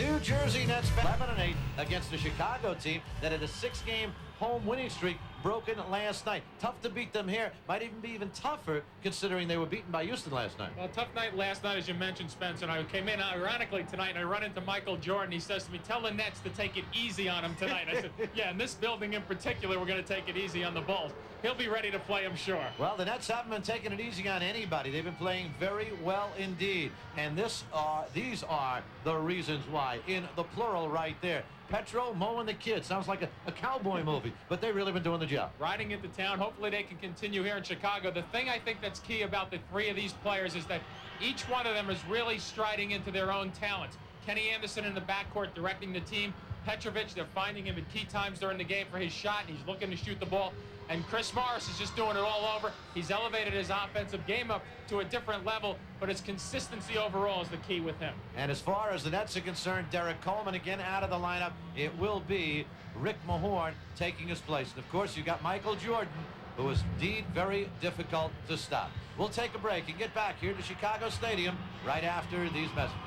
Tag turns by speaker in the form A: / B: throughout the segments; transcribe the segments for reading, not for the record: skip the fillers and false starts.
A: New Jersey Nets 11-8 against the Chicago team that had a 6-game home winning streak broken last night. Tough to beat them here. Might even be even tougher considering they were beaten by Houston last night.
B: Well, tough night last night, as you mentioned, Spencer. And I came in ironically tonight, and I run into Michael Jordan. He says to me, tell the Nets to take it easy on him tonight. I said, yeah, in this building in particular, we're going to take it easy on the Bulls. He'll be ready to play, I'm sure.
A: Well, the Nets haven't been taking it easy on anybody. They've been playing very well indeed. And these are the reasons why, in the plural right there. Petro mowing the kids. Sounds like a cowboy movie, but they've really been doing the job.
B: Riding into town. Hopefully they can continue here in Chicago. The thing I think that's key about the three of these players is that each one of them is really striding into their own talents. Kenny Anderson in the backcourt directing the team. Petrovic, they're finding him at key times during the game for his shot, and he's looking to shoot the ball. And Chris Morris is just doing it all over. He's elevated his offensive game up to a different level, but his consistency overall is the key with him.
A: And as far as the Nets are concerned, Derek Coleman again out of the lineup. It will be Rick Mahorn taking his place. And of course, you got Michael Jordan, who is indeed very difficult to stop. We'll take a break and get back here to Chicago Stadium right after these messages.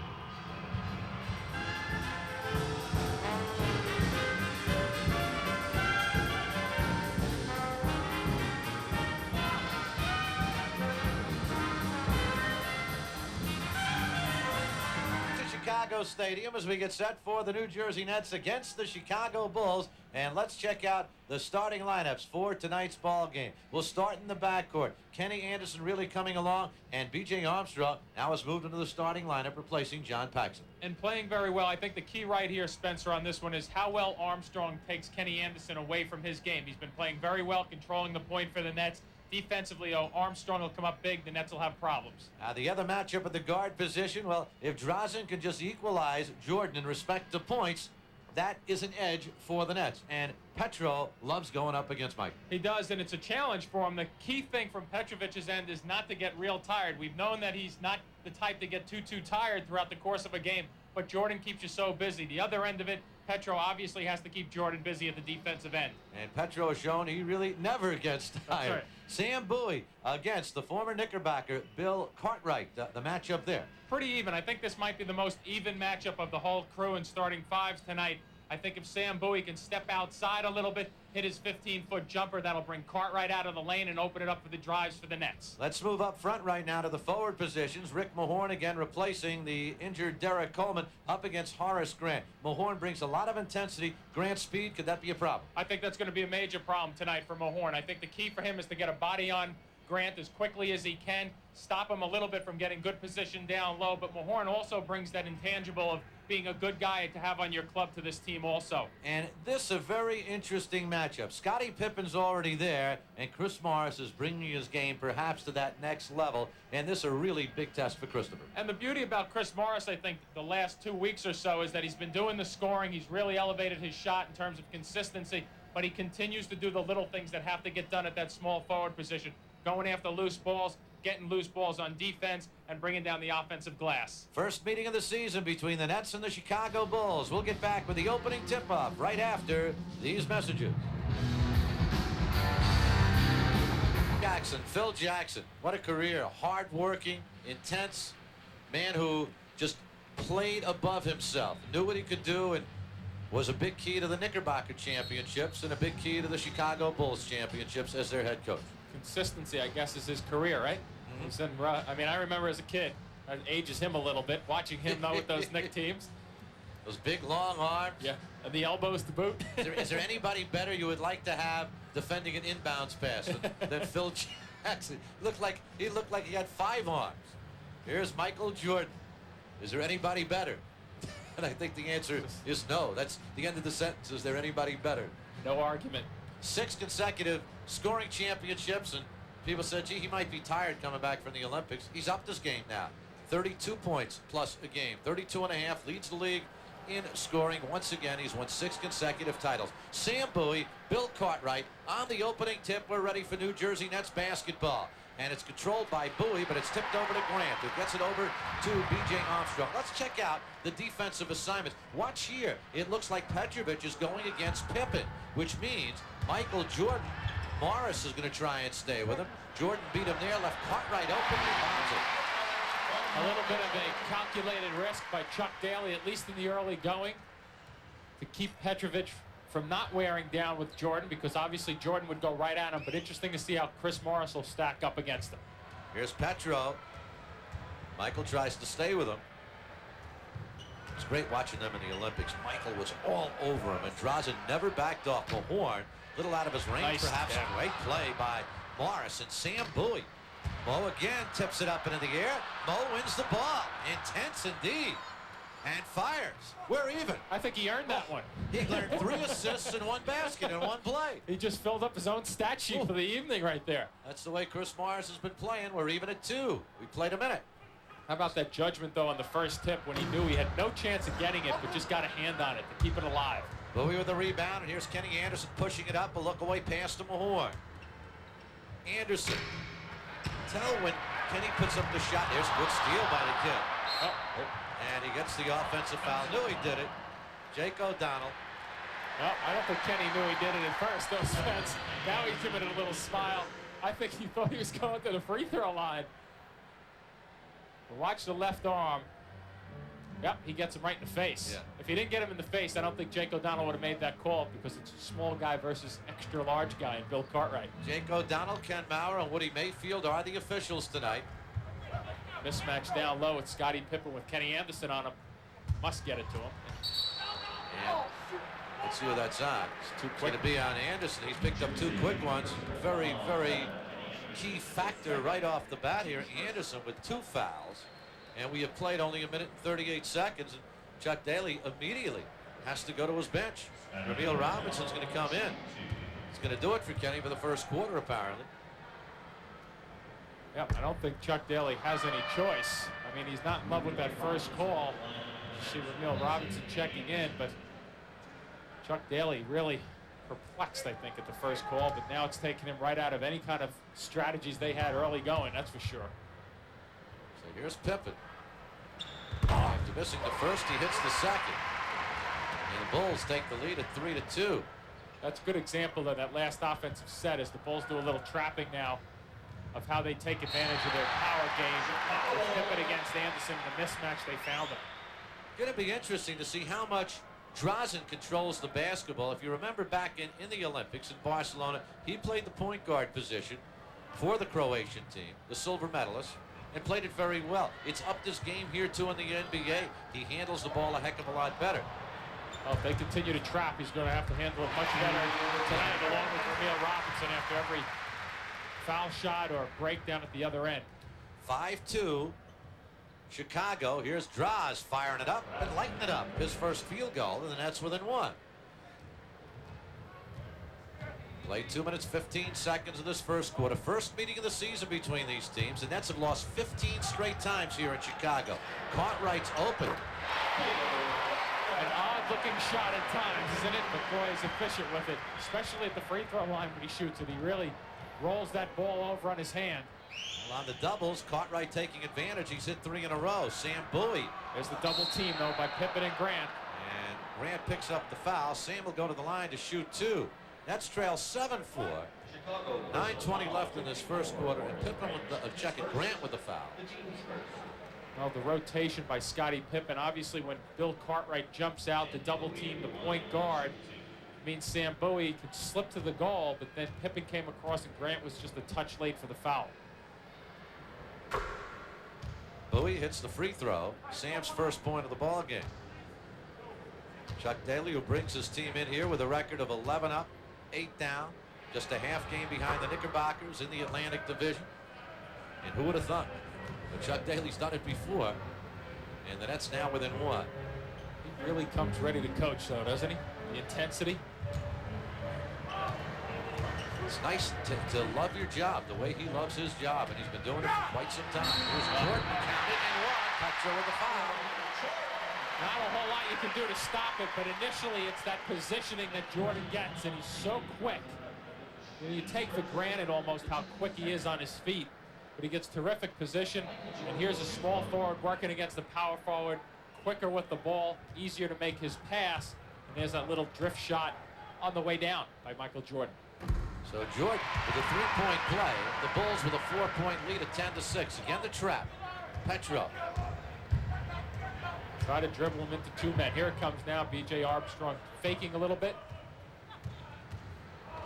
A: Chicago Stadium as we get set for the New Jersey Nets against the Chicago Bulls. And let's check out the starting lineups for tonight's ball game. We'll start in the backcourt. Kenny Anderson really coming along, and B.J. Armstrong now has moved into the starting lineup, replacing John Paxson.
B: And playing very well. I think the key right here, Spencer, on this one is how well Armstrong takes Kenny Anderson away from his game. He's been playing very well, controlling the point for the Nets. Defensively, Armstrong will come up big. The Nets will have problems.
A: The other matchup at the guard position, well, if Drazen can just equalize Jordan in respect to points, that is an edge for the Nets. And Petro loves going up against Mike.
B: He does, and it's a challenge for him. The key thing from Petrovic's end is not to get real tired. We've known that he's not the type to get too tired throughout the course of a game, but Jordan keeps you so busy. The other end of it, Petro obviously has to keep Jordan busy at the defensive end.
A: And Petro has shown he really never gets tired.
B: Right.
A: Sam Bowie against the former Knickerbocker, Bill Cartwright, the matchup there.
B: Pretty even. I think this might be the most even matchup of the whole crew in starting fives tonight. I think if Sam Bowie can step outside a little bit, hit his 15-foot jumper, that'll bring Cartwright out of the lane and open it up for the drives for the Nets.
A: Let's move up front right now to the forward positions. Rick Mahorn again replacing the injured Derek Coleman up against Horace Grant. Mahorn brings a lot of intensity. Grant's speed, could that be a problem?
B: I think that's going to be a major problem tonight for Mahorn. I think the key for him is to get a body on Grant as quickly as he can, stop him a little bit from getting good position down low, but Mahorn also brings that intangible of being a good guy to have on your club to this team also.
A: And this is a very interesting matchup. Scottie Pippen's already there, and Chris Morris is bringing his game perhaps to that next level, and this is a really big test for Christopher.
B: And the beauty about Chris Morris, I think, the last 2 weeks or so is that he's been doing the scoring. He's really elevated his shot in terms of consistency, but he continues to do the little things that have to get done at that small forward position, going after loose balls, getting loose balls on defense, and bringing down the offensive glass.
A: First meeting of the season between the Nets and the Chicago Bulls. We'll get back with the opening tip-off right after these messages. Jackson, Phil Jackson, what a career. Hard-working, intense man who just played above himself, knew what he could do, and was a big key to the Knickerbocker championships and a big key to the Chicago Bulls championships as their head coach.
B: Consistency, I guess, is his career, right? I mean, I remember as a kid, it ages him a little bit, watching him though with those Knick teams.
A: Those big, long arms.
B: Yeah, and the elbows to boot.
A: Is there anybody better you would like to have defending an inbounds pass than Phil Jackson? He looked like he had 5 arms. Here's Michael Jordan. Is there anybody better? And I think the answer is no. That's the end of the sentence. Is there anybody better?
B: No argument.
A: 6 consecutive scoring championships, and people said, gee, he might be tired coming back from the Olympics. He's upped his game now. 32 points plus a game. 32 and a half, leads the league in scoring. Once again, he's won 6 consecutive titles. Sam Bowie, Bill Cartwright on the opening tip. We're ready for New Jersey Nets basketball. And it's controlled by Bowie, but it's tipped over to Grant, who gets it over to B.J. Armstrong. Let's check out the defensive assignments. Watch here. It looks like Petrovic is going against Pippen, which means Michael Jordan. Morris is going to try and stay with him. Jordan beat him there, left Cartwright open, and bounds it.
B: A little bit of a calculated risk by Chuck Daly, at least in the early going, to keep Petrovic from not wearing down with Jordan, because obviously Jordan would go right at him, but interesting to see how Chris Morris will stack up against him.
A: Here's Petro. Michael tries to stay with him. It's great watching them in the Olympics. Michael was all over him, and Drazen never backed off. Mahorn, little out of his range,
B: Nice,
A: perhaps.
B: yeah.
A: Great play by Morris, and Sam Bowie. Mo again tips it up into the air. Mo wins the ball. Intense indeed. And fires. We're even.
B: I think he earned that one.
A: He earned 3 assists and 1 basket in 1 play.
B: He just filled up his own stat sheet for the evening right there.
A: That's the way Chris Morris has been playing. We're even at 2. We played a minute.
B: How about that judgment, though, on the first tip when he knew he had no chance of getting it, but just got a hand on it to keep it alive.
A: Bowie with the rebound, and here's Kenny Anderson pushing it up. A look away pass to Mahorn. Anderson. Tell when Kenny puts up the shot. There's a good steal by the kid.
B: Oh.
A: And he gets the offensive foul. Knew he did it. Jake O'Donnell.
B: Well, I don't think Kenny knew he did it at first. Those fans, now he's giving it a little smile. I think he thought he was going to the free throw line. But watch the left arm. Yep, he gets him right in the face.
A: Yeah.
B: If he didn't get him in the face, I don't think Jake O'Donnell would have made that call, because it's a small guy versus extra large guy in Bill Cartwright.
A: Jake O'Donnell, Ken Maurer, and Woody Mayfield are the officials tonight.
B: Mismatch down low with Scottie Pippen with Kenny Anderson on him. Must get it to him.
A: And let's see who that's on.
B: It's too
A: It's
B: quick.
A: going to be on Anderson. He's picked up 2 quick ones. Very, very key factor right off the bat here. Anderson with 2 fouls. And we have played only 1 minute and 38 seconds. And Chuck Daly immediately has to go to his bench. Ramil Robinson's going to come in. He's going to do it for Kenny for the first quarter, apparently.
B: Yeah, I don't think Chuck Daly has any choice. I mean, he's not in love with that first call. You see Ramil Robinson checking in, but Chuck Daly really perplexed, I think, at the first call, but now it's taken him right out of any kind of strategies they had early going, that's for sure.
A: So here's Pippen. After missing the first, he hits the second. And the Bulls take the lead at 3-2.
B: That's a good example of that last offensive set as the Bulls do a little trapping now of how they take advantage of their power game. With Pippen against Anderson, the mismatch they found them.
A: Going to be interesting to see how much Drazen controls the basketball. If you remember back in the Olympics in Barcelona, he played the point guard position for the Croatian team, the silver medalist, and played it very well. It's upped his game here too in the NBA. He handles the ball a heck of a lot better.
B: Well, if they continue to trap, he's going to have to handle it much better tonight, along with Ramil Robinson after every foul shot or breakdown at the other end.
A: 5-2. Chicago. Here's Draws firing it up and lighting it up. His first field goal, and the Nets within 1. Played 2 minutes, 15 seconds of this first quarter. First meeting of the season between these teams. The Nets have lost 15 straight times here in Chicago. Cartwright's open.
B: An odd-looking shot at times, isn't it? McCray is efficient with it, especially at the free throw line when he shoots it. He really rolls that ball over on his hand.
A: Well, on the doubles, Cartwright taking advantage. He's hit 3 in a row. Sam Bowie.
B: There's the double team, though, by Pippen and Grant.
A: And Grant picks up the foul. Sam will go to the line to shoot 2. Nets trail 7-4. 9:20 left in this first quarter, and Pippen with Grant with the foul.
B: Well, the rotation by Scottie Pippen. Obviously, when Bill Cartwright jumps out to double team the point guard, means Sam Bowie could slip to the goal, but then Pippen came across and Grant was just a touch late for the foul.
A: Bowie hits the free throw. Sam's first point of the ball game. Chuck Daly, who brings his team in here with a record of 11 up, 8 down, just a half game behind the Knickerbockers in the Atlantic Division. And who would have thought? But Chuck Daly's done it before, and the Nets now within 1.
B: He really comes ready to coach, though, doesn't he? The intensity.
A: It's nice to love your job the way he loves his job, and he's been doing it for quite some time. Here's Jordan, counted and 1. Petro with the foul.
B: Not a whole lot you can do to stop it, but initially it's that positioning that Jordan gets, and he's so quick. You take for granted almost how quick he is on his feet, but he gets terrific position, and here's a small forward working against the power forward, quicker with the ball, easier to make his pass, and there's that little drift shot on the way down by Michael Jordan.
A: So Jordan with a 3-point play. The Bulls with a 4-point lead at 10-6. Again, the trap. Petro.
B: Try to dribble him into 2 men. Here it comes now. B.J. Armstrong faking a little bit.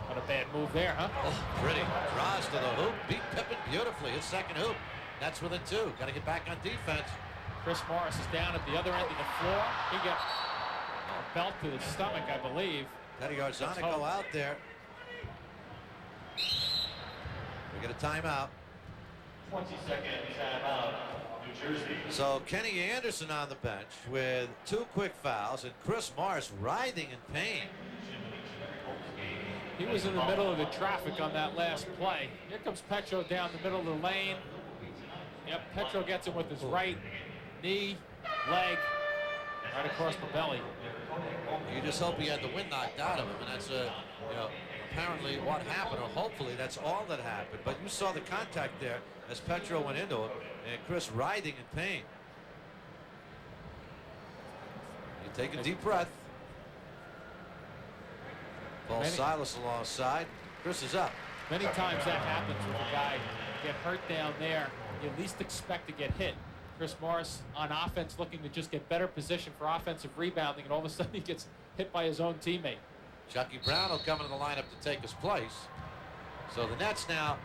B: Not a bad move there, huh?
A: Oh, pretty. Draws to the hoop. Beat Pippen beautifully. His second hoop. That's within 2. Got to get back on defense.
B: Chris Morris is down at the other end of the floor. He got a belt to the stomach, I believe.
A: Teddy Arzana go out there. We get a timeout.
C: 20-second timeout, New Jersey.
A: So Kenny Anderson on the bench with 2 quick fouls and Chris Morris writhing in pain.
B: He was in the middle of the traffic on that last play. Here comes Petro down the middle of the lane. Yep, Petro gets him with his right knee, leg, right across the belly.
A: You just hope he had the wind knocked out of him, and that's apparently what happened, or hopefully that's all that happened. But you saw the contact there as Petro went into him, and Chris writhing in pain. You take a deep breath. Paul Silas alongside. Chris is up.
B: Many times that happens with a guy get hurt down there. You at least expect to get hit. Chris Morris on offense looking to just get better position for offensive rebounding, and all of a sudden he gets hit by his own teammate.
A: Chucky Brown will come into the lineup to take his place. So the Nets now,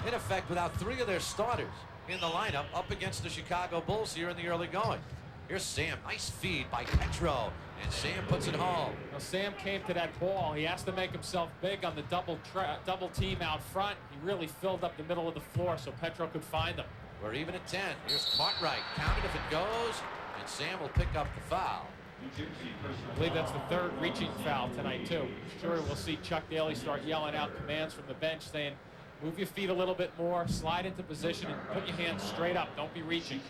A: in effect, without 3 of their starters in the lineup up against the Chicago Bulls here in the early going. Here's Sam. Nice feed by Petro. And Sam puts it home.
B: Well, Sam came to that ball. He has to make himself big on the double team out front. He really filled up the middle of the floor so Petro could find him.
A: We're even at 10. Here's Cartwright. Count it if it goes. And Sam will pick up the foul.
B: I believe that's the 3rd reaching foul tonight, too. Sure, we'll see Chuck Daly start yelling out commands from the bench saying, move your feet a little bit more, slide into position, and put your hands straight up. Don't be reaching.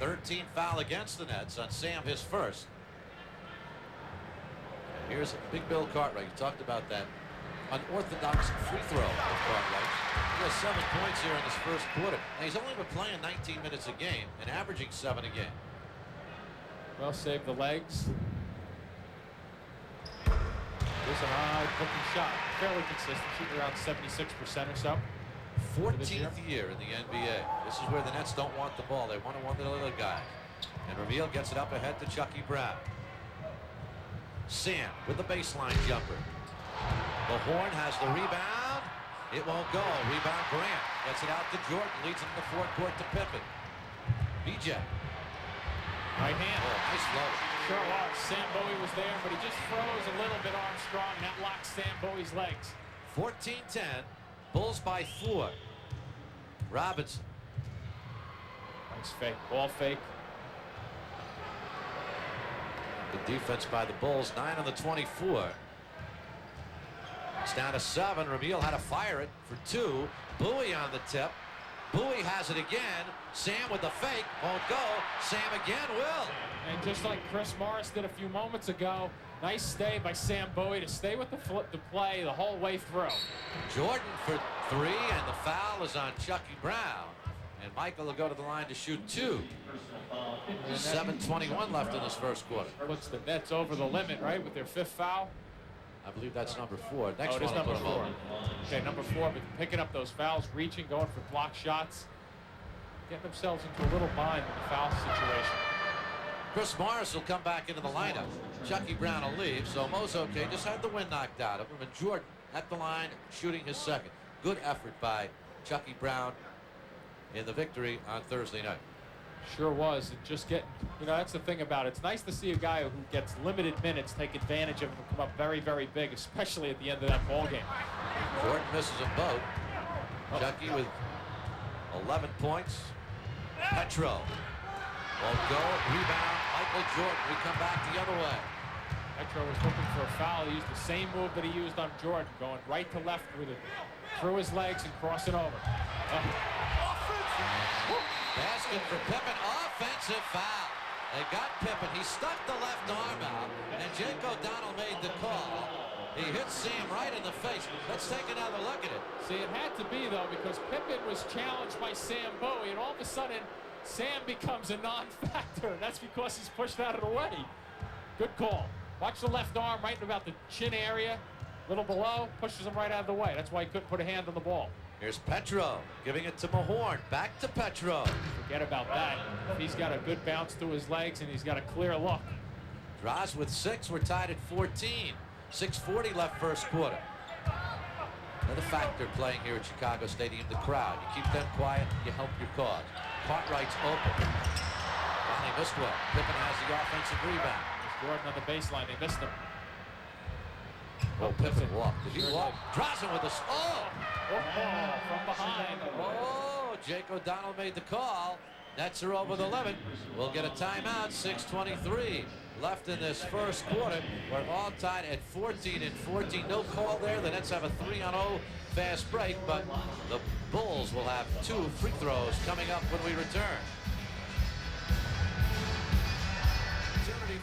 A: 13th foul against the Nets on Sam, his first. Here's Big Bill Cartwright. You talked about that unorthodox free throw of Cartwright. He has 7 points here in this first quarter. Now, he's only been playing 19 minutes a game and averaging 7 a game.
B: Well, save the legs. There's an odd-looking shot. Fairly consistent, shooting around 76% or so.
A: 14th year in the NBA. This is where the Nets don't want the ball. They want to want the other guy. And Ramil gets it up ahead to Chucky Brown. Sam with the baseline jumper. Mahorn has the rebound. It won't go. Rebound Grant. Gets it out to Jordan. Leads him to the forecourt to Pippen. BJ.
B: Right hand.
A: Oh, nice low.
B: Sure was. Sam Bowie was there, but he just froze a little bit Armstrong, and that locks Sam Bowie's legs.
A: 14-10. Bulls by 4. Robinson.
B: Nice fake. Ball fake.
A: Good defense by the Bulls. 9 on the 24. It's down to 7. Ramil had to fire it for 2. Bowie on the tip. Bowie has it again. Sam with the fake. Won't go. Sam again will.
B: And just like Chris Morris did a few moments ago, nice stay by Sam Bowie to stay with the play the whole way through.
A: Jordan for 3, and the foul is on Chucky Brown. And Michael will go to the line to shoot 2. 7:21 left in this first quarter.
B: Puts the Nets over the limit, right, with their 5th foul.
A: I believe that's number 4. Next
B: it is
A: one
B: number
A: will put 'em
B: 4.
A: over.
B: Okay, number 4, but picking up those fouls, reaching, going for block shots, getting themselves into a little bind in the foul situation.
A: Chris Morris will come back into the lineup. Chucky Brown will leave, so Mozoke just had the wind knocked out of him, and Jordan at the line shooting his second. Good effort by Chucky Brown in the victory on Thursday night.
B: Sure was. And just getting, that's the thing about it. It's nice to see a guy who gets limited minutes take advantage of him and come up very, very big, especially at the end of that ball game.
A: Jordan misses them both. Chucky with 11 points. Petro won't go. Rebound. Michael Jordan. We come back the other way.
B: Petro was looking for a foul. He used the same move that he used on Jordan, going right to left with it through his legs and crossing over.
A: Basket for Pippen. Offensive foul. They got Pippen. He stuck the left arm out, and Jake O'Donnell made the call. He hit Sam right in the face. Let's take another look at it.
B: See, it had to be, though, because Pippen was challenged by Sam Bowie, and all of a sudden, Sam becomes a non-factor, and that's because he's pushed out of the way. Good call. Watch the left arm right in about the chin area. little below, pushes him right out of the way. That's why he couldn't put a hand on the ball.
A: Here's Petro giving it to Mahorn. Back to Petro.
B: Forget about that. He's got a good bounce through his legs, and he's got a clear look.
A: Draws with 6. We're tied at 14. 6:40 left first quarter. Another factor playing here at Chicago Stadium, the crowd. You keep them quiet, you help your cause. Cartwright's open. Finally missed one. Pippen has the offensive rebound.
B: Jordan on the baseline. They missed him.
A: Oh, Pippen walked. Did he walk? Draws him with a... Oh!
B: From behind.
A: Oh, Jake O'Donnell made the call. Nets are over the limit. We'll get a timeout. 6:23 left in this first quarter. We're all tied at 14 and 14. No call there. The Nets have a 3-on-0 fast break, but the Bulls will have 2 free throws coming up when we return.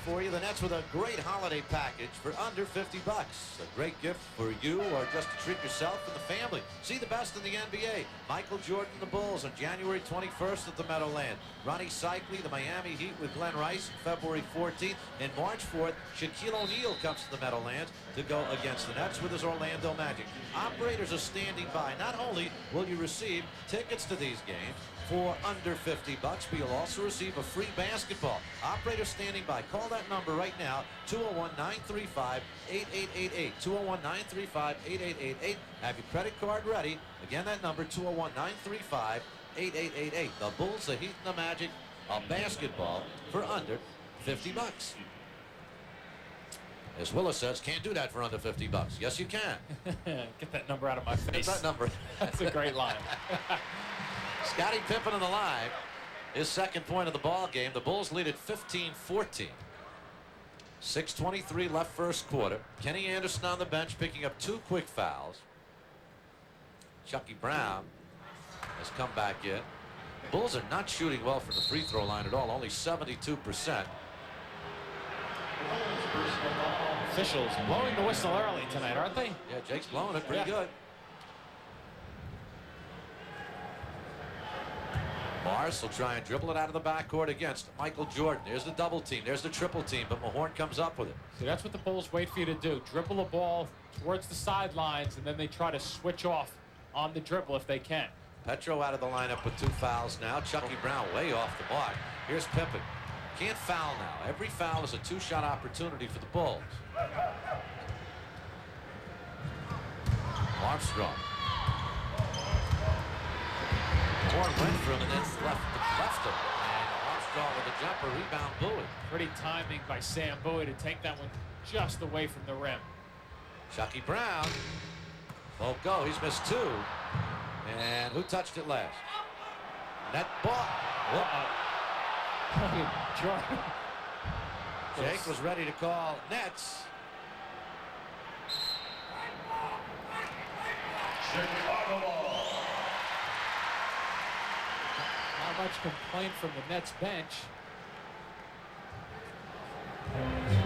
A: For you, the Nets with a great holiday package for under $50. A great gift for you or just to treat yourself and the family. See the best in the NBA. Michael Jordan and the Bulls on January 21st at the Meadowlands. Ronnie Cycli, the Miami Heat with Glenn Rice, February 14th. And March 4th, Shaquille O'Neal comes to the Meadowlands to go against the Nets with his Orlando Magic. Operators are standing by. Not only will you receive tickets to these games for under $50, but you'll also receive a free basketball. Operators standing by. Call that number right now, 201-935-8888. 201-935-8888. Have your credit card ready. Again, that number, 201-935-8888. The Bulls, the Heat, and the Magic, a basketball for under $50. As Willis says, can't do that for under $50. Yes, you can.
B: Get that number out of my face.
A: Get that number.
B: That's a great line.
A: Scottie Pippen on the line. His second point of the ball game. The Bulls lead at 15-14. 6:23 left first quarter. Kenny Anderson on the bench picking up 2 quick fouls. Chucky Brown has come back in. Bulls are not shooting well from the free throw line at all. Only 72%.
B: Officials blowing the whistle early tonight, aren't they?
A: Yeah, Jake's blowing it pretty good. Morris will try and dribble it out of the backcourt against Michael Jordan. There's the double team. There's the triple team, but Mahorn comes up with it.
B: See, that's what the Bulls wait for you to do. Dribble the ball towards the sidelines, and then they try to switch off on the dribble if they can.
A: Petro out of the lineup with 2 fouls now. Chucky Brown way off the mark. Here's Pippen. Can't foul now. Every foul is a 2-shot opportunity for the Bulls. Armstrong. Mahorn went for him and then left him. And Armstrong with a jumper, rebound Bowie.
B: Pretty timing by Sam Bowie to take that one just away from the rim.
A: Chucky Brown won't go. He's missed 2. And who touched it last? Net ball.
B: Jordan.
A: Jake was ready to call Nets.
C: Chicago ball.
B: Not much complaint from the Nets bench.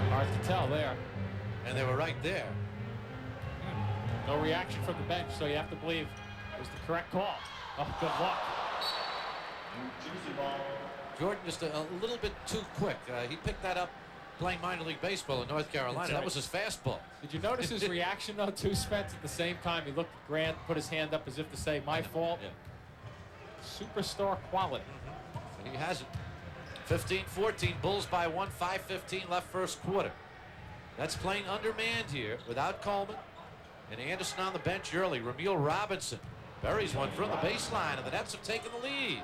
B: Hard to tell there.
A: And they were right there.
B: No reaction from the bench, so you have to believe it was the correct call. Oh, good luck.
C: Juicy ball.
A: Jordan just a little bit too quick. He picked that up playing minor league baseball in North Carolina. That was his fastball.
B: Did you notice his reaction, though, too, Spence? At the same time, he looked at Grant, put his hand up as if to say, my fault.
A: Yeah.
B: Superstar quality.
A: And he has it. 15-14, Bulls by 1, 5:15 left first quarter. That's playing undermanned here without Coleman. And Anderson on the bench early. Ramil Robinson buries one from the baseline, and the Nets have taken the lead.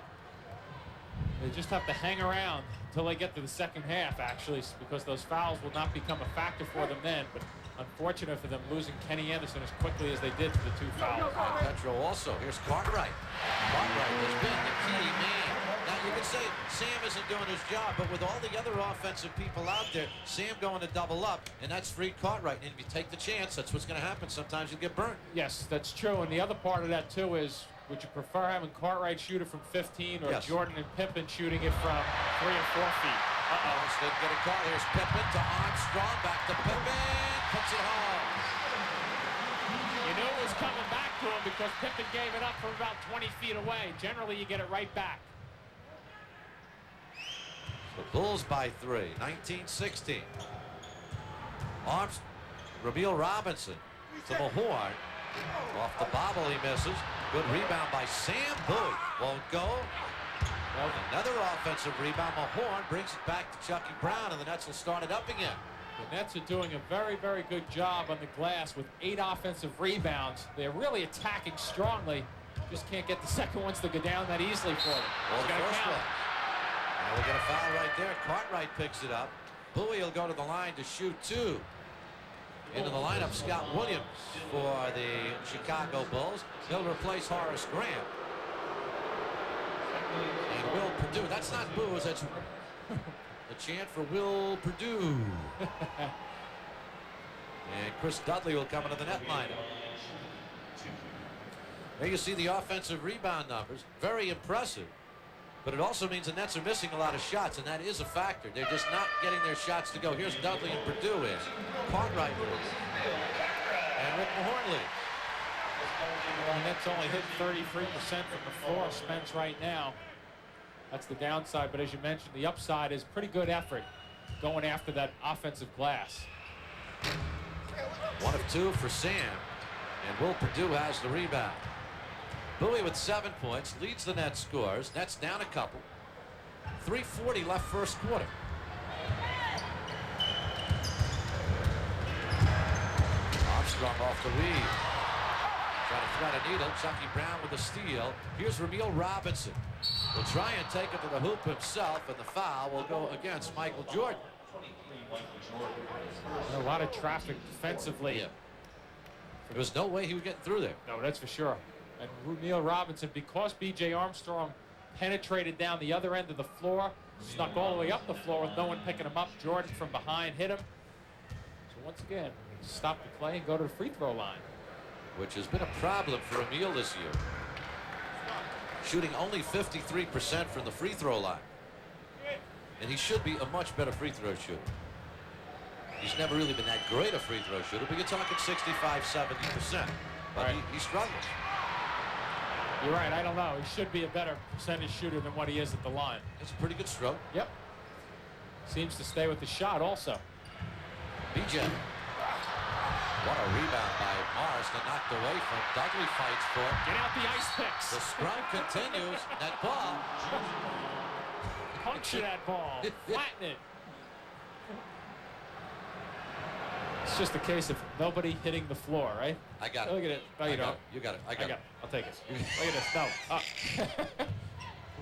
B: They just have to hang around until they get to the second half, actually, because those fouls will not become a factor for them then. But unfortunate for them losing Kenny Anderson as quickly as they did for the 2 fouls.
A: And Petro also. Here's Cartwright. Cartwright has been the key man. Now, you can say Sam isn't doing his job, but with all the other offensive people out there, Sam going to double up, and that's freed Cartwright. And if you take the chance, that's what's going to happen. Sometimes you get burnt.
B: Yes, that's true. And the other part of that, too, is would you prefer having Cartwright shoot it from 15 or
A: Yes.
B: Jordan and Pippen shooting it from 3 or 4 feet?
A: Instead, get a call. Here's Pippen to Armstrong. Back to Pippen. Puts it home.
B: You knew it was coming back to him because Pippen gave it up from about 20 feet away. Generally, you get it right back.
A: The Bulls by 3. 19-16. Ramil Robinson to Mahorn. Off the bobble, he misses. Good rebound by Sam Bowie. Won't go. Well, another offensive rebound. Mahorn brings it back to Chucky Brown, and the Nets will start it up again.
B: The Nets are doing a very, very good job on the glass with 8 offensive rebounds. They're really attacking strongly. Just can't get the second ones to go down that easily for them.
A: Well, the first one. And we'll get a foul right there. Cartwright picks it up. Bowie will go to the line to shoot 2. Into the lineup, Scott Williams for the Chicago Bulls. He'll replace Horace Graham. And Will Perdue. That's not boos, that's a chant for Will Perdue. And Chris Dudley will come into the net lineup. There you see the offensive rebound numbers. Very impressive. But it also means the Nets are missing a lot of shots, and that is a factor. They're just not getting their shots to go. Here's Dudley and Perdue in. Cartwright leads. And Rick Mahorn leads.
B: The Nets only hit 33% from the floor, Spence, right now. That's the downside, but as you mentioned, the upside is pretty good effort going after that offensive glass.
A: 1 of 2 for Sam, and Will Perdue has the rebound. Bowie with 7 points, leads the Nets scores. Nets down a couple. 3:40 left first quarter. Armstrong off the weave. Trying to thread a needle. Chucky Brown with a steal. Here's Ramil Robinson. Will try and take it to the hoop himself, and the foul will go against Michael Jordan.
B: A lot of traffic defensively.
A: Yeah. There was no way he would get through there.
B: No, that's for sure. And Ramil Robinson, because B.J. Armstrong penetrated down the other end of the floor, snuck all the way up the floor with no one picking him up. Jordan from behind hit him. So once again, stop the play and go to the free throw line.
A: Which has been a problem for Ramil this year. Shooting only 53% from the free throw line. And he should be a much better free throw shooter. He's never really been that great a free throw shooter, but you're talking 65, 70%. But
B: right.
A: he struggles.
B: You're right, I don't know. He should be a better percentage shooter than what he is at the line.
A: It's a pretty good stroke.
B: Yep. Seems to stay with the shot also.
A: BJ. What a rebound by Morris, then knocked away from Dudley, fights for it.
B: Get out the ice picks.
A: The scrum continues. That ball.
B: Puncture that ball. Flatten it. It's just a case of nobody hitting the floor, right?
A: I got it.
B: Look at it. No, you don't.
A: You got it. I got it.
B: I'll take it. Look at this. No.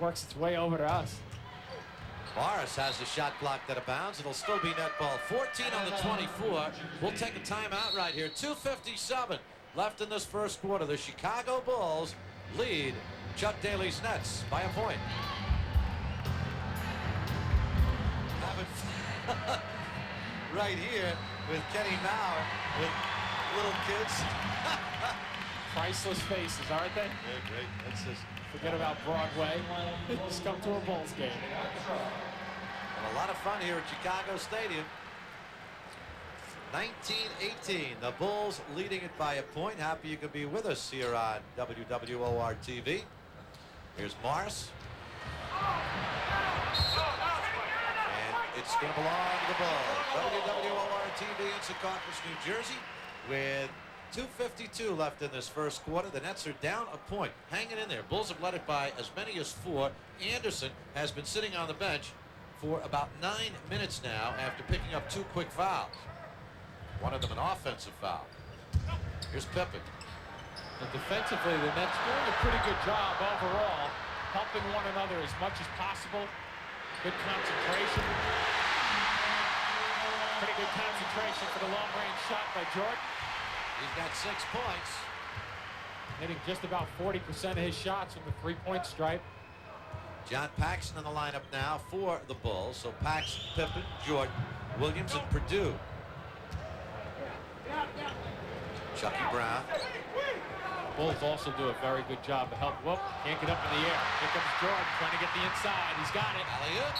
B: Works its way over to us.
A: Morris has the shot blocked out of bounds. It'll still be net ball. 14 on the 24. We'll take a timeout right here. 2:57 left in this first quarter. The Chicago Bulls lead Chuck Daly's Nets by a point. Right here with Kenny Mauer with little kids.
B: Priceless faces, aren't they?
A: Yeah, great. That's just
B: forget about Broadway. Just come to a Bulls game.
A: And a lot of fun here at Chicago Stadium. 19-18. The Bulls leading it by a point. Happy you could be with us here on WWOR TV. Here's Morris. And it's going to belong to the Bulls. WWOR TV in Secaucus, New Jersey, with 2:52 left in this first quarter. The Nets are down a point. Hanging in there. Bulls have led it by as many as 4. Anderson has been sitting on the bench for about 9 minutes now after picking up 2 quick fouls. One of them an offensive foul. Here's Pippen.
B: And defensively, the Nets doing a pretty good job overall, helping one another as much as possible. Good concentration. Pretty good concentration for the long-range shot by Jordan.
A: He's got 6 points.
B: Hitting just about 40% of his shots from the three-point stripe.
A: John Paxson in the lineup now for the Bulls. So Paxson, Pippen, Jordan, Williams, and Perdue. Chucky Brown.
B: Bulls also do a very good job of help. Whoop, can't get up in the air. Here comes Jordan trying to get the inside. He's got it.
A: Alley-oop.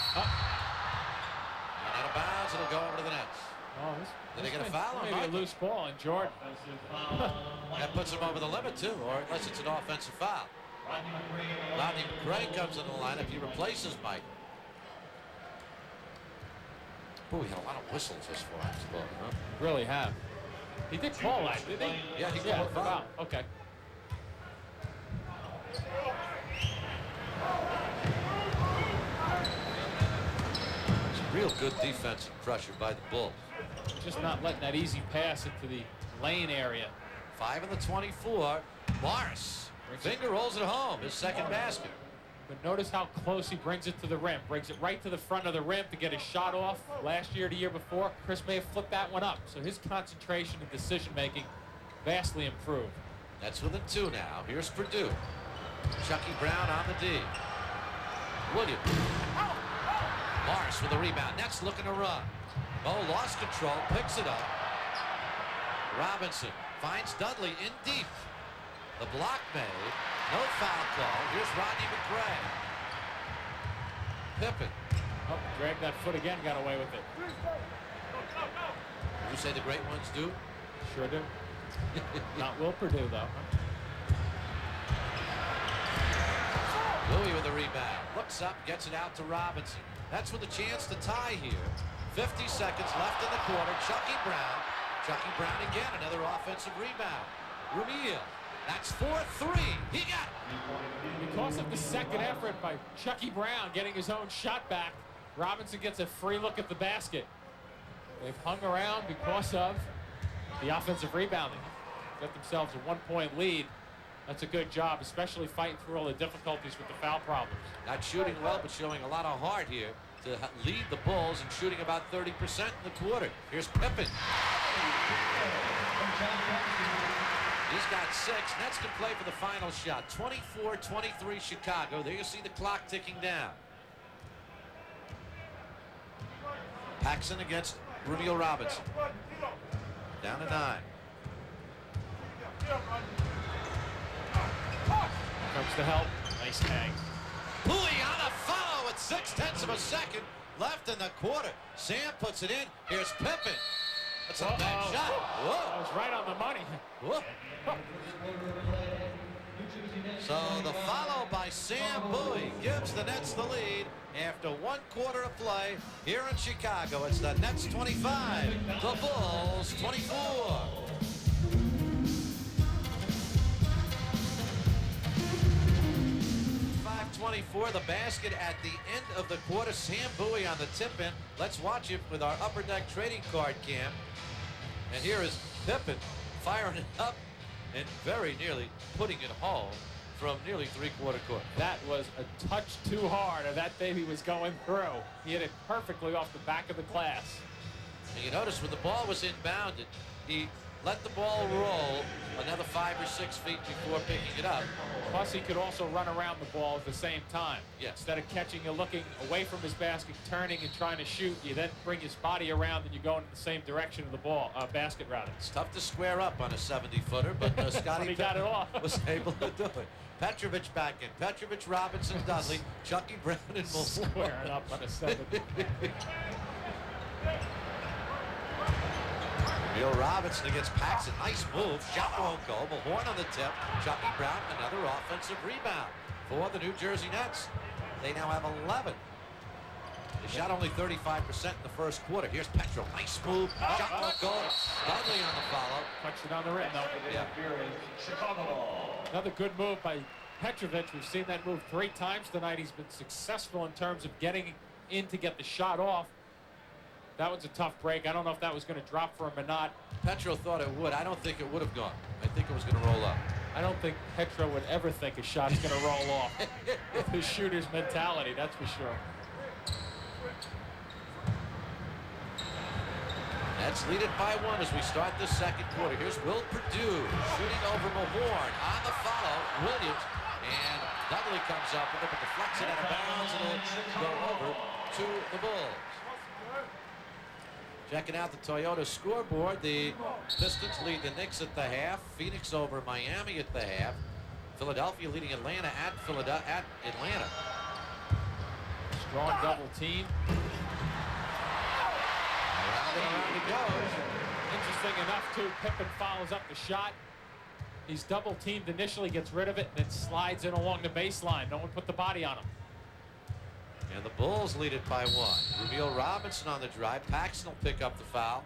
A: And out of bounds, it'll go over to the Nets.
B: Oh,
A: Did they get a foul?
B: Maybe a loose ball, and Jordan.
A: That puts him over the limit, too, or unless it's an offensive foul. Rodney McCray comes into the lineup. He replaces Mike. Boy, we had a lot of whistles this far. Huh?
B: Really have. He did call that, didn't he?
A: Yeah, he called foul.
B: Okay.
A: It's real good defensive pressure by the Bulls.
B: Just not letting that easy pass into the lane area.
A: 5 in the 24. Morris. Finger rolls it home. His second basket.
B: But notice how close he brings it to the rim. Brings it right to the front of the rim to get his shot off. Last year, the year before, Chris may have flipped that one up. So his concentration and decision-making vastly improved.
A: That's within 2 now. Here's Perdue. Chucky Brown on the D. Williams. Morris with a rebound. Nets looking to run. Bow lost control. Picks it up. Robinson finds Dudley in deep. The block made. No foul call. Here's Rodney McCray. Pippen.
B: Oh, dragged that foot again, got away with it.
A: Did you say the great ones do?
B: Sure do. Not Will Perdue, though.
A: Bowie with a rebound. Looks up, gets it out to Robinson. That's with a chance to tie here. 50 seconds left in the quarter. Chucky Brown. Chucky Brown again, another offensive rebound. Rumia. That's 4-3. He got it.
B: Because of the second effort by Chucky Brown getting his own shot back, Robinson gets a free look at the basket. They've hung around because of the offensive rebounding. Got themselves a 1-point lead. That's a good job, especially fighting through all the difficulties with the foul problems.
A: Not shooting well, but showing a lot of heart here to lead the Bulls and shooting about 30% in the quarter. Here's Pippen. He's got 6. Nets can play for the final shot. 24-23 Chicago. There you see the clock ticking down. Paxson against Rumio Robinson. Down to 9.
B: Comes to help. Nice tag.
A: Bowie on a follow with 0.6 of a second left in the quarter. Sam puts it in. Here's Pippen. That's a bad shot.
B: That
A: Whoa.
B: was right on the money.
A: Whoa. So the follow by Sam Bowie gives the Nets the lead after 1 quarter of play here in Chicago. It's the Nets 25, the Bulls 24. 5:24, the basket at the end of the quarter. Sam Bowie on the tip in. Let's watch it with our Upper Deck trading card cam. And here is Pippen firing it up and very nearly putting it home from nearly 3/4 court.
B: That was a touch too hard, and that baby was going through. He hit it perfectly off the back of the glass.
A: And you notice when the ball was inbounded, he let the ball roll another 5 or 6 feet before picking it up.
B: Plus, he could also run around the ball at the same time.
A: Yes.
B: Instead of catching you looking away from his basket, turning and trying to shoot, you then bring his body around and you go in the same direction of the ball, basket rather.
A: It's tough to square up on a 70-footer, but Scotty
B: He got it off.
A: was able to do it. Petrovic back in. Petrovic, Robinson, Dudley, Chucky Brown, and Mahorn.
B: Squaring up on a 70.
A: Bill Robinson against Paxson. Nice move. Shot won't go. Mahorn on the tip. Chucky Brown, another offensive rebound for the New Jersey Nets. They now have 11. They shot only 35% in the first quarter. Here's Petro. Nice move. Shot won't go. Dudley on the follow.
B: Touched it on the rim, though.
A: Yeah.
C: Chicago.
B: Another good move by Petrovic. We've seen that move 3 times tonight. He's been successful in terms of getting in to get the shot off. That was a tough break. I don't know if that was going to drop for him or not.
A: Petro thought it would. I don't think it would have gone. I think it was going to roll up.
B: I don't think Petro would ever think a shot's going to roll off. With his shooter's mentality, that's for sure.
A: Nets lead it by 1 as we start the second quarter. Here's Will Perdue shooting over Mahorn. On the follow, Williams. And Dudley comes up with it, but deflects it out of bounds, and it'll go over to the Bulls. Checking out the Toyota scoreboard, the Pistons lead the Knicks at the half. Phoenix over Miami at the half. Philadelphia leading Atlanta at Atlanta.
B: Strong double team.
A: Around and around it goes.
B: Interesting enough, too, Pippen follows up the shot. He's double teamed initially, gets rid of it, and then slides in along the baseline. No one put the body on him.
A: And the Bulls lead it by 1. Rumio Robinson on the drive. Paxson will pick up the foul.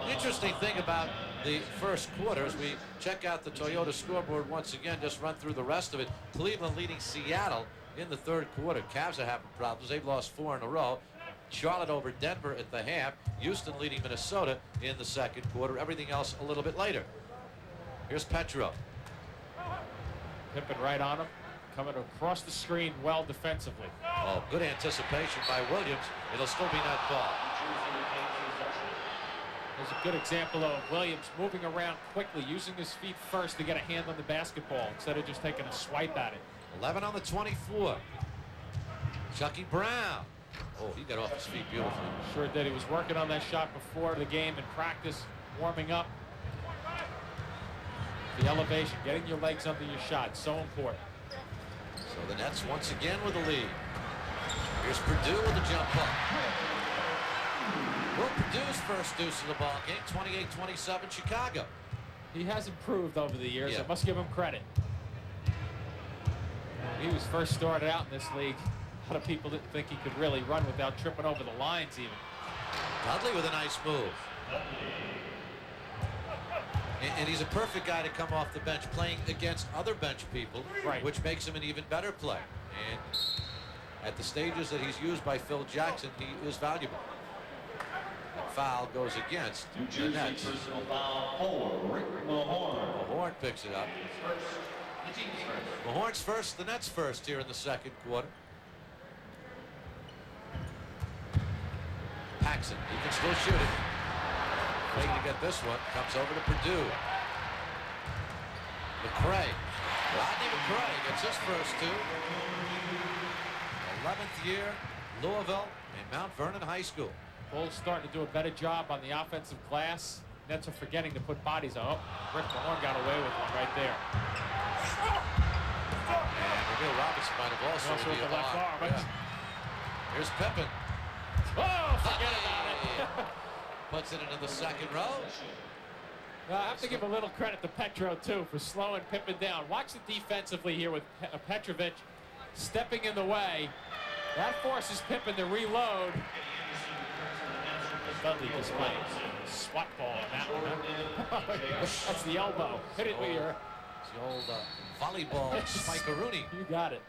A: Interesting thing about the first quarter as we check out the Toyota scoreboard once again, just run through the rest of it. Cleveland leading Seattle in the third quarter. Cavs are having problems. They've lost 4 in a row. Charlotte over Denver at the half. Houston leading Minnesota in the second quarter. Everything else a little bit later. Here's Petro.
B: Pippen right on him. Coming across the screen well defensively.
A: Oh, good anticipation by Williams. It'll still be net ball.
B: There's a good example of Williams moving around quickly, using his feet first to get a hand on the basketball instead of just taking a swipe at it.
A: 11 on the 24. Chucky Brown. Oh, he got off his feet beautifully.
B: Sure did. He was working on that shot before the game in practice, warming up. The elevation, getting your legs under your shot, so important.
A: So the Nets once again with the lead. Here's Perdue with the jump ball. Well, Purdue's first deuce of the ball game, 28-27 Chicago.
B: He has improved over the years.
A: Yeah.
B: I must give him credit. When he was first started out in this league, a lot of people didn't think he could really run without tripping over the lines even.
A: Dudley with a nice move. And he's a perfect guy to come off the bench playing against other bench people,
B: right,
A: which makes him an even better player. And at the stages that he's used by Phil Jackson, he is valuable. That foul goes against the Nets. Mahorn picks it up. Mahorn's first, the Nets first here in the second quarter. Paxson, he can still shoot it. Waiting to get this one. Comes over to Perdue. McCray. Rodney McCray gets his first two. 11th year, Louisville and Mount Vernon High School.
B: Bulls starting to do a better job on the offensive glass. Nets are forgetting to put bodies on. Oh, Rick Mahorn got away with one right there.
A: And Emil Robinson might have also
B: with the left arm.
A: Yeah. Here's Pippen.
B: Oh, forget about it.
A: Puts it into the second row.
B: Well, I have to give a little credit to Petro, too, for slowing Pippen down. Watch it defensively here with Petrovic stepping in the way. That forces Pippen to reload. Dudley just playing swat ball on that one. Huh? That's the elbow. Hit it with your...
A: It's the old volleyball spikeroonie.
B: You got it.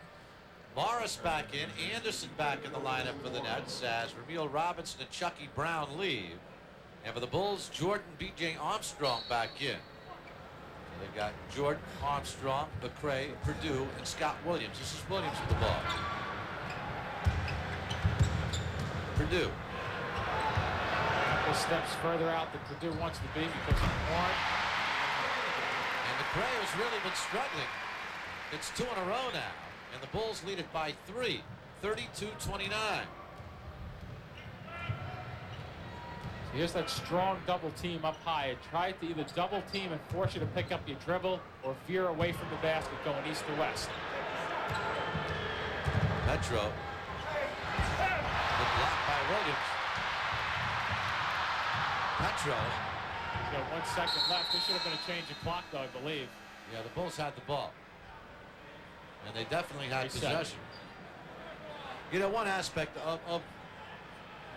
A: Morris back in. Anderson back in the lineup for the Nets as Emil Robinson and Chucky Brown leave. And for the Bulls, Jordan, B.J. Armstrong back in. So they've got Jordan, Armstrong, McCray, Perdue, and Scott Williams. This is Williams with the ball. Perdue.
B: A couple steps further out than Perdue wants to be because of Mahorn.
A: And McCray has really been struggling. It's 2 in a row now. And the Bulls lead it by 3, 32-29.
B: Here's that strong double team up high. It tried to either double team and force you to pick up your dribble or veer away from the basket going east to west.
A: Petro. Good block by Williams. Petro.
B: He's got 1 second left. There should have been a change of clock, though, I believe.
A: Yeah, the Bulls had the ball. And they definitely had possession. You know, one aspect of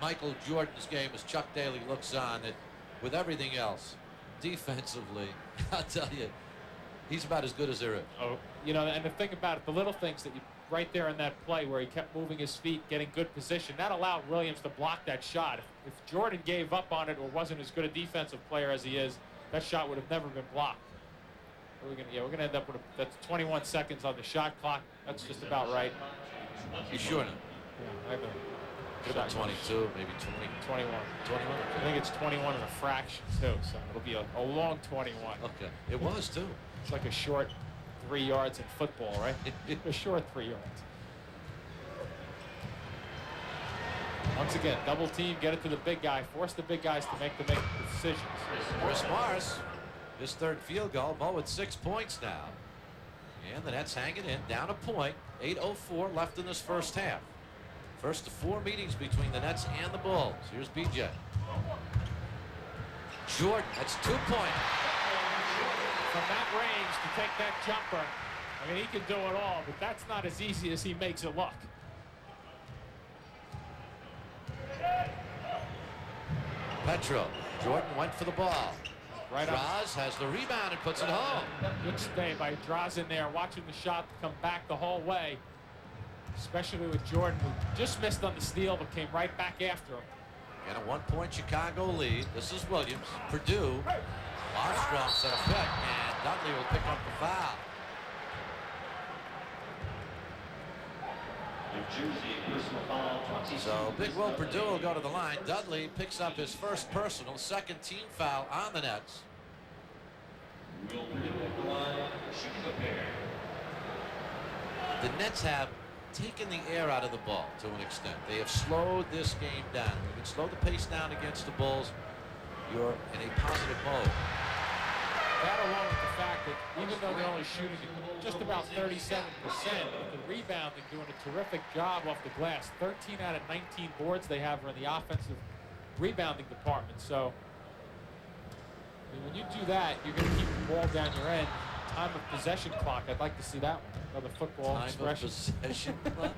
A: Michael Jordan's game as Chuck Daly looks on that with everything else, defensively, I'll tell you, he's about as good as there is.
B: Oh, you know, and the thing about it, the little things that you right there in that play where he kept moving his feet, getting good position, that allowed Williams to block that shot. If Jordan gave up on it or wasn't as good a defensive player as he is, that shot would have never been blocked. We're gonna end up with that's 21 seconds on the shot clock. That's just about right.
A: You sure?
B: Yeah, I have a
A: Could have been 22, maybe 20.
B: 21.
A: 21?
B: I think it's 21 and a fraction, too, so it'll be a long 21.
A: Okay. It was, too.
B: It's like a short 3 yards in football, right? A short 3 yards. Once again, double team, get it to the big guy, force the big guys to make the decisions.
A: Chris Morris, his third field goal. Mo with 6 points now. And the Nets hanging in, down a point. 8:04 left in this first half. First of 4 meetings between the Nets and the Bulls. Here's B.J. Jordan, that's 2 points.
B: From that range to take that jumper, I mean, he can do it all, but that's not as easy as he makes it look.
A: Petro. Jordan went for the ball.
B: Right on.
A: Draws, has the rebound and puts it home.
B: Good stay by Draws in there, watching the shot come back the whole way. Especially with Jordan, who just missed on the steal but came right back after him.
A: And a 1-point Chicago lead. This is Williams. Perdue. Armstrong set a pick, and Dudley will pick up the foul. So Big Will Perdue will go to the line. Dudley picks up his first personal, second team foul on the Nets. The Nets have taken the air out of the ball to an extent. They have slowed this game down. When you can slow the pace down against the Bulls, you're in a positive mode.
B: That along with the fact that even though they're only shooting just about 37%, the rebounding doing a terrific job off the glass. 13 out of 19 boards they have are in the offensive rebounding department. So I mean, when you do that, you're going to keep the ball down your end. Time of possession clock, I'd like to see that one. Another football expression.
A: Time of possession clock.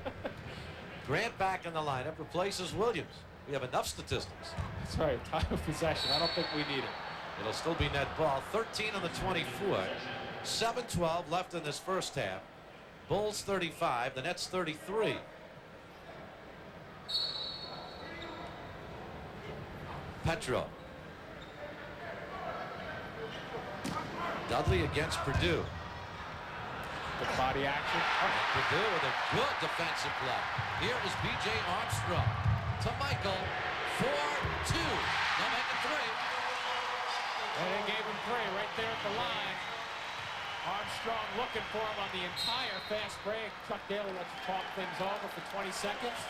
A: Grant back in the lineup replaces Williams. We have enough statistics.
B: That's right, time of possession. I don't think we need it.
A: It'll still be net ball. 13 on the 24. 7:12 left in this first half. Bulls 35, the Nets 33. Petro. Dudley against Perdue.
B: Good body action.
A: Perdue with a good defensive play. Here is B.J. Armstrong to Michael. 4-2. They'll make it 3.
B: And they gave him 3 right there at the line. Armstrong looking for him on the entire fast break. Chuck Daly lets you talk things over for 20 seconds.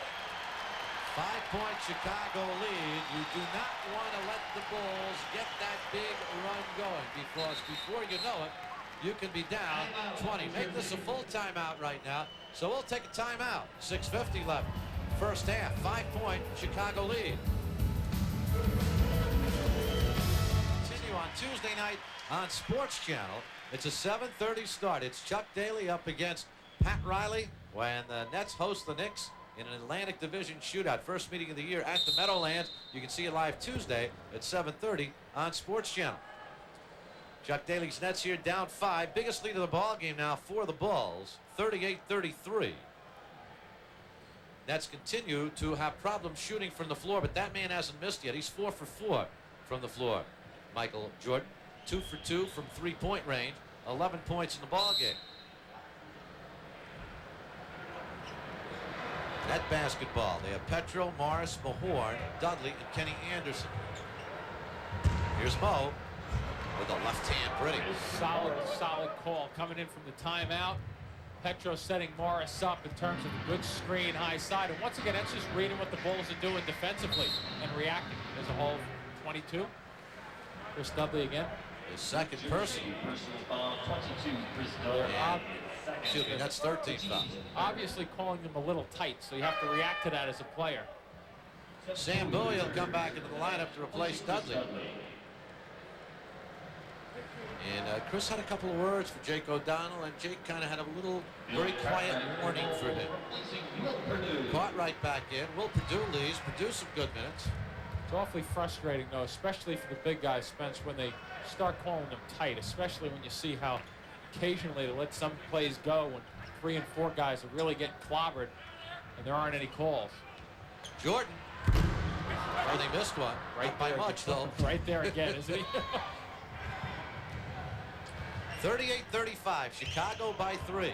A: 5-point Chicago lead. You do not want to let the Bulls get that big run going, because before you know it, you can be down 20. Make this a full timeout right now. So we'll take a timeout. 6:50 left. First half. 5-point Chicago lead. Continue on Tuesday night on Sports Channel. It's a 7:30 start. It's Chuck Daly up against Pat Riley when the Nets host the Knicks in an Atlantic Division shootout. First meeting of the year at the Meadowlands. You can see it live Tuesday at 7:30 on Sports Channel. Chuck Daly's Nets here down 5. Biggest lead of the ball game now for the Bulls, 38-33. Nets continue to have problems shooting from the floor, but that man hasn't missed yet. He's 4 for 4 from the floor. Michael Jordan, 2 for 2 from three-point range, 11 points in the ball game. Net basketball. They have Petro, Morris, Mahorn, Dudley, and Kenny Anderson. Here's Mo with a left hand pretty.
B: Solid call coming in from the timeout. Petro setting Morris up in terms of a good screen high side. And once again, that's just reading what the Bulls are doing defensively and reacting. There's a whole 22. Chris Dudley again.
A: His second personal. Excuse me, that's 13 fouls.
B: Obviously calling them a little tight, so you have to react to that as a player.
A: Sam Bowie will come back into the lineup to replace Dudley. And Chris had a couple of words for Jake O'Donnell, and Jake kind of had a little very quiet warning for him. Cartwright back in. Will Perdue leaves. Perdue some good minutes.
B: It's awfully frustrating, though, especially for the big guys, Spence, when they start calling them tight, especially when you see how occasionally they let some plays go when 3 and 4 guys are really getting clobbered and there aren't any calls.
A: Jordan. Oh, they missed one.
B: Right
A: Not by much, though.
B: Right there again, isn't he?
A: 38-35. Chicago by 3.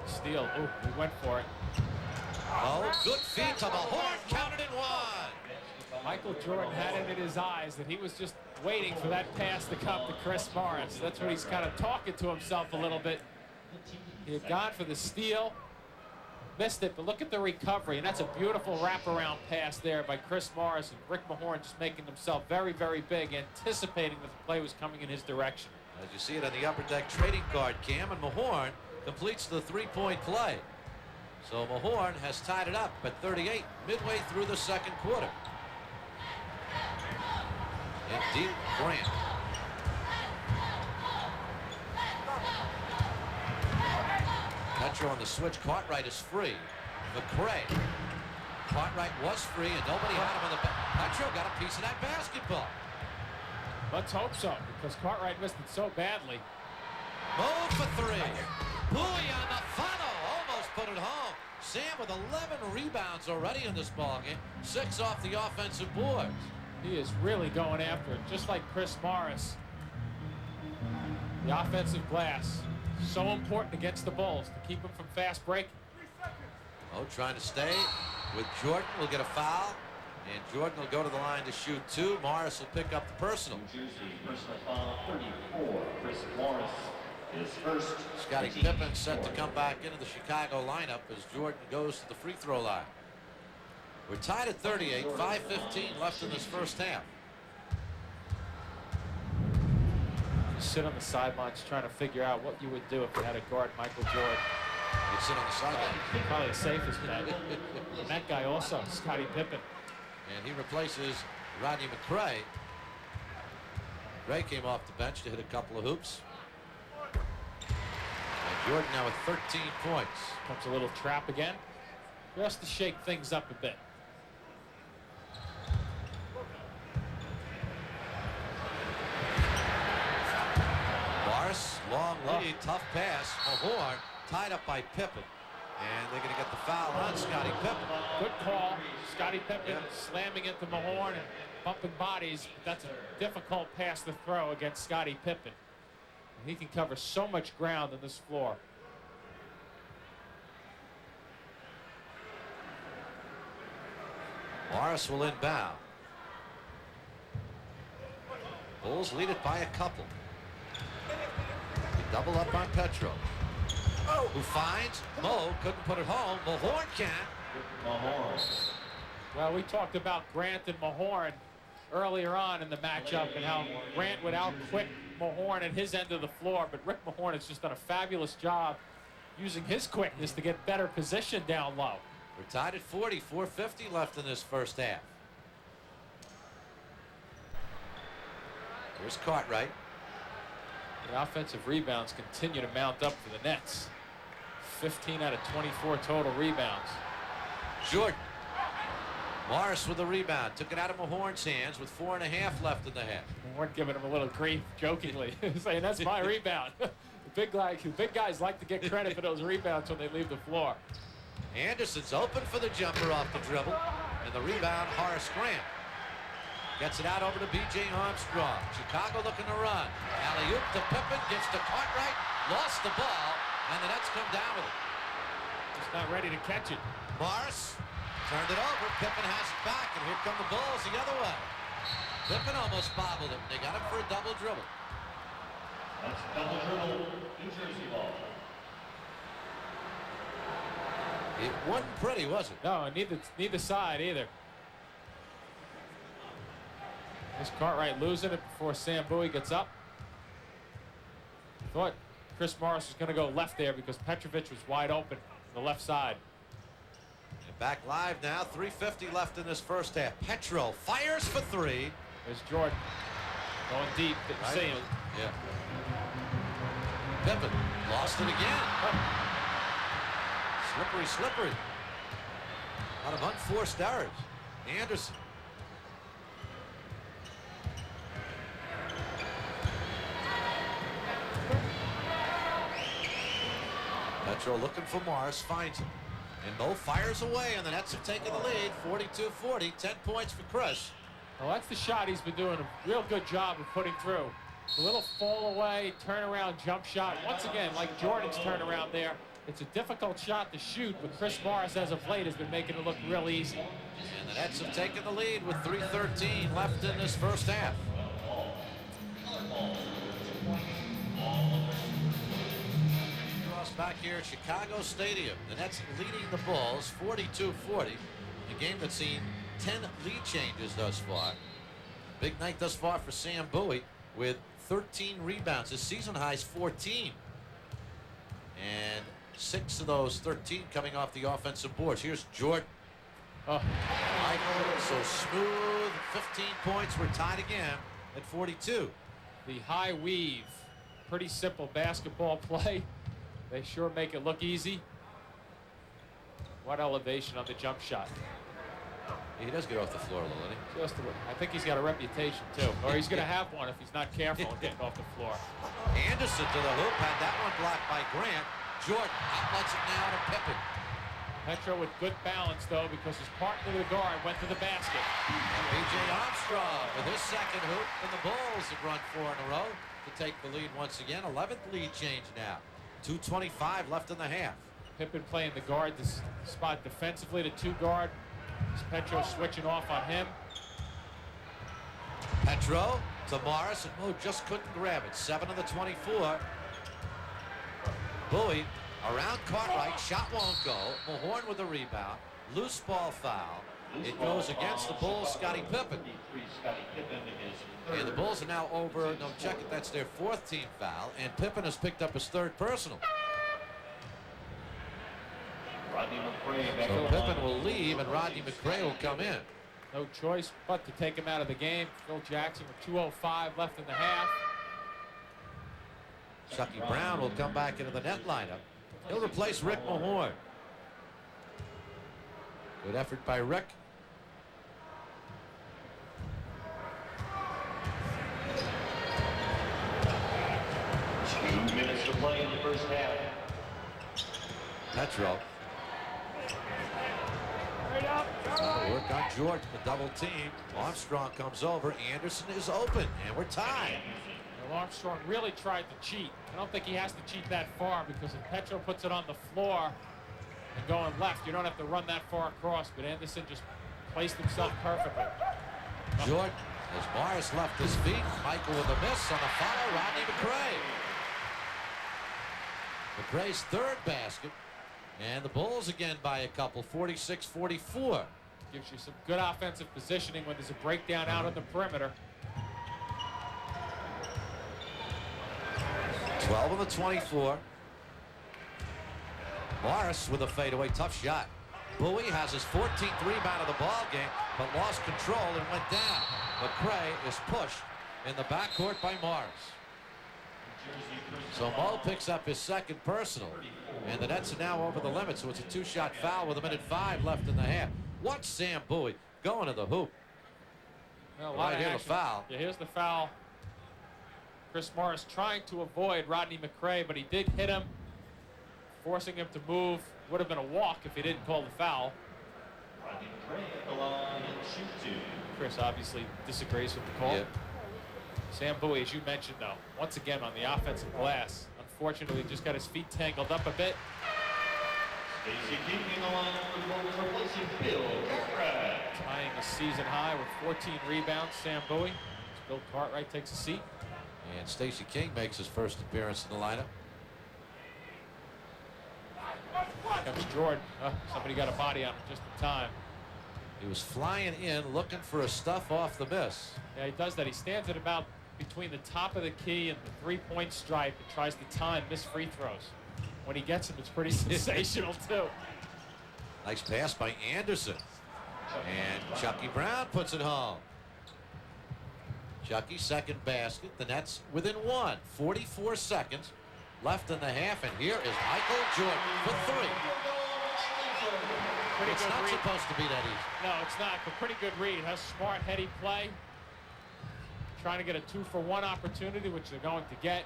B: Steal. Ooh, we went for it.
A: Oh, good feet to Mahorn. Counted in 1.
B: Michael Jordan had it in his eyes that he was just waiting for that pass to come to Chris Morris. That's what he's kind of talking to himself a little bit. He had gone for the steal, missed it, but look at the recovery, and that's a beautiful wraparound pass there by Chris Morris, and Rick Mahorn just making himself very, very big, anticipating that the play was coming in his direction.
A: As you see it on the upper deck trading card cam, and Mahorn completes the three-point play. So Mahorn has tied it up at 38 midway through the second quarter. Indeed, Grant. Petro on the switch. Cartwright is free. McCray. Cartwright was free and nobody had him on the back. Petro got a piece of that basketball.
B: Let's hope so, because Cartwright missed it so badly.
A: Move for three. Bowie on the funnel. Almost put it home. Sam with 11 rebounds already in this ballgame. 6 off the offensive boards.
B: He is really going after it, just like Chris Morris. The offensive glass, so important against the Bulls to keep him from fast break.
A: Oh, trying to stay with Jordan. Will get a foul. And Jordan will go to the line to shoot 2. Morris will pick up the personal.
C: New Jersey personal foul 34. Chris Morris is first.
A: Scottie Pippen set to come back into the Chicago lineup as Jordan goes to the free throw line. We're tied at 38, 5:15 left in this first half.
B: You sit on the sidelines trying to figure out what you would do if you had a guard Michael Jordan.
A: You'd sit on the sideline.
B: Probably the safest bet. And that guy also, Scottie Pippen.
A: And he replaces Rodney McCray. McCray came off the bench to hit a couple of hoops. And Jordan now with 13 points.
B: Comes a little trap again. Just to shake things up a bit.
A: Morris, long lead, tough pass. Mahorn tied up by Pippen. And they're going to get the foul on Scottie Pippen.
B: Good call. Scottie Pippen slamming into Mahorn and bumping bodies. That's a difficult pass to throw against Scottie Pippen. He can cover so much ground on this floor.
A: Morris will inbound. Bulls lead it by a couple. They double up on Petro. Who finds Mo, couldn't put it home. Mahorn can.
C: Mahorn.
B: Well, we talked about Grant and Mahorn earlier on in the matchup and how Grant would outquick Mahorn at his end of the floor, but Rick Mahorn has just done a fabulous job using his quickness to get better position down low.
A: We're tied at 40, 4:50 left in this first half. Here's Cartwright.
B: The offensive rebounds continue to mount up for the Nets. 15 out of 24 total rebounds.
A: Jordan. Morris with the rebound. Took it out of Mahorn's hands with 4.5 left in the half.
B: Mahorn giving him a little grief jokingly, saying that's my rebound. The big guys like to get credit for those rebounds when they leave the floor.
A: Anderson's open for the jumper off the dribble. And the rebound, Horace Grant. Gets it out over to B.J. Armstrong. Chicago looking to run. Alley-oop to Pippen. Gives to Cartwright. Lost the ball. And the Nets come down with it.
B: Just not ready to catch it.
A: Morris turned it over. Pippen has it back. And here come the Bulls the other way. Pippen almost bobbled him. They got him for a double dribble.
C: That's double dribble. New Jersey ball.
A: It wasn't pretty, was it?
B: No, neither side either. This Cartwright losing it before Sam Bowie gets up. Thought Chris Morris was going to go left there because Petrovic was wide open on the left side.
A: And back live now. 3:50 left in this first half. Petro fires for 3.
B: There's Jordan going deep. Didn't see him.
A: Yeah. Pippen lost it again. Slippery, slippery. A lot of unforced errors. Anderson. Petro looking for Morris, finds him. And Mo fires away, and the Nets have taken the lead, 42-40, 10 points for Chris.
B: Well, that's the shot he's been doing a real good job of putting through. A little fall away, turnaround jump shot. Once again, like Jordan's turnaround there, it's a difficult shot to shoot, but Chris Morris, as of late, has been making it look real easy.
A: And the Nets have taken the lead with 3:13 left in this first half. Back here at Chicago Stadium, the Nets leading the Bulls 42-40. A game that's seen 10 lead changes thus far. Big night thus far for Sam Bowie with 13 rebounds. His season high is 14. And 6 of those 13 coming off the offensive boards. Here's Jordan.
B: Oh.
A: Michael, so smooth. 15 points. We're tied again at 42.
B: The high weave. Pretty simple basketball play. They sure make it look easy. What elevation on the jump shot.
A: He does get off the floor a little, doesn't he?
B: I think he's got a reputation, too. Or he's going to have one if he's not careful getting off the floor.
A: Anderson to the hoop. Had that one blocked by Grant. Jordan outlets it now to Pippen.
B: Petro with good balance, though, because his partner, the guard, went to the basket.
A: And B.J. Armstrong with his second hoop. And the Bulls have run 4 in a row to take the lead once again. 11th lead change now. 2:25 left in the half.
B: Pippen playing the guard, this spot defensively to 2 guard. Petro switching off on him.
A: Petro to Morris, and Mo just couldn't grab it. 7 of the 24. Bowie around Cartwright, shot won't go. Mahorn with the rebound. Loose ball foul. It goes against the Bulls, Scottie Pippen. And the Bulls are now over, no, check it, that's their 4th team foul, and Pippen has picked up his 3rd personal. So Pippen will leave, and Rodney McCray will come in.
B: No choice but to take him out of the game. Phil Jackson with 2:05 left in the half.
A: Chucky Brown will come back into the net lineup. He'll replace Rick Mahorn. Good effort by Rick.
C: Two minutes to play in the first half.
A: Petro. Work on George, the double team. Armstrong comes over. Anderson is open, and we're tied.
B: Well, Armstrong really tried to cheat. I don't think he has to cheat that far, because if Petro puts it on the floor and going left, you don't have to run that far across, but Anderson just placed himself perfectly.
A: Jordan, as Morris left his feet, Michael with a miss on the follow, Rodney McCray. McCray's 3rd basket, and the Bulls again by a couple, 46-44.
B: Gives you some good offensive positioning when there's a breakdown out on the perimeter.
A: 12 of the 24. Morris with a fadeaway, tough shot. Bowie has his 14th rebound of the ball game, but lost control and went down. McCray is pushed in the backcourt by Morris. So Mo picks up his 2nd personal, and the Nets are now over the limit, so it's a 2-shot foul with 1:05 left in the half. Watch Sam Bowie going to the hoop.
B: Well,
A: right here, the foul.
B: Yeah, here's the foul. Chris Morris trying to avoid Rodney McCray, but he did hit him, forcing him to move. Would have been a walk if he didn't call the foul.
C: Rodney McCray at the line and shoot 2.
B: Chris obviously disagrees with the call.
A: Yep.
B: Sam Bowie, as you mentioned, though, once again on the offensive glass. Unfortunately, just got his feet tangled up a bit.
C: Stacey King in the line for the Bulls, replacing Bill Cartwright.
B: Tying a season high with 14 rebounds, Sam Bowie. As Bill Cartwright takes a seat.
A: And Stacey King makes his 1st appearance in the lineup.
B: Here comes Jordan. Somebody got a body on him just in time.
A: He was flying in, looking for a stuff off the miss.
B: Yeah, he does that. He stands at about between the top of the key and the 3-point stripe and tries to time miss free throws. When he gets them, it's pretty sensational, too.
A: Nice pass by Anderson. And Chucky Brown puts it home. Chucky's 2nd basket. The Nets within 1. 44 seconds left in the half, and here is Michael Jordan for 3. It's not supposed to be that easy.
B: No, it's not, but pretty good read. Has smart, heady play. Trying to get a 2-for-1 opportunity, which they're going to get.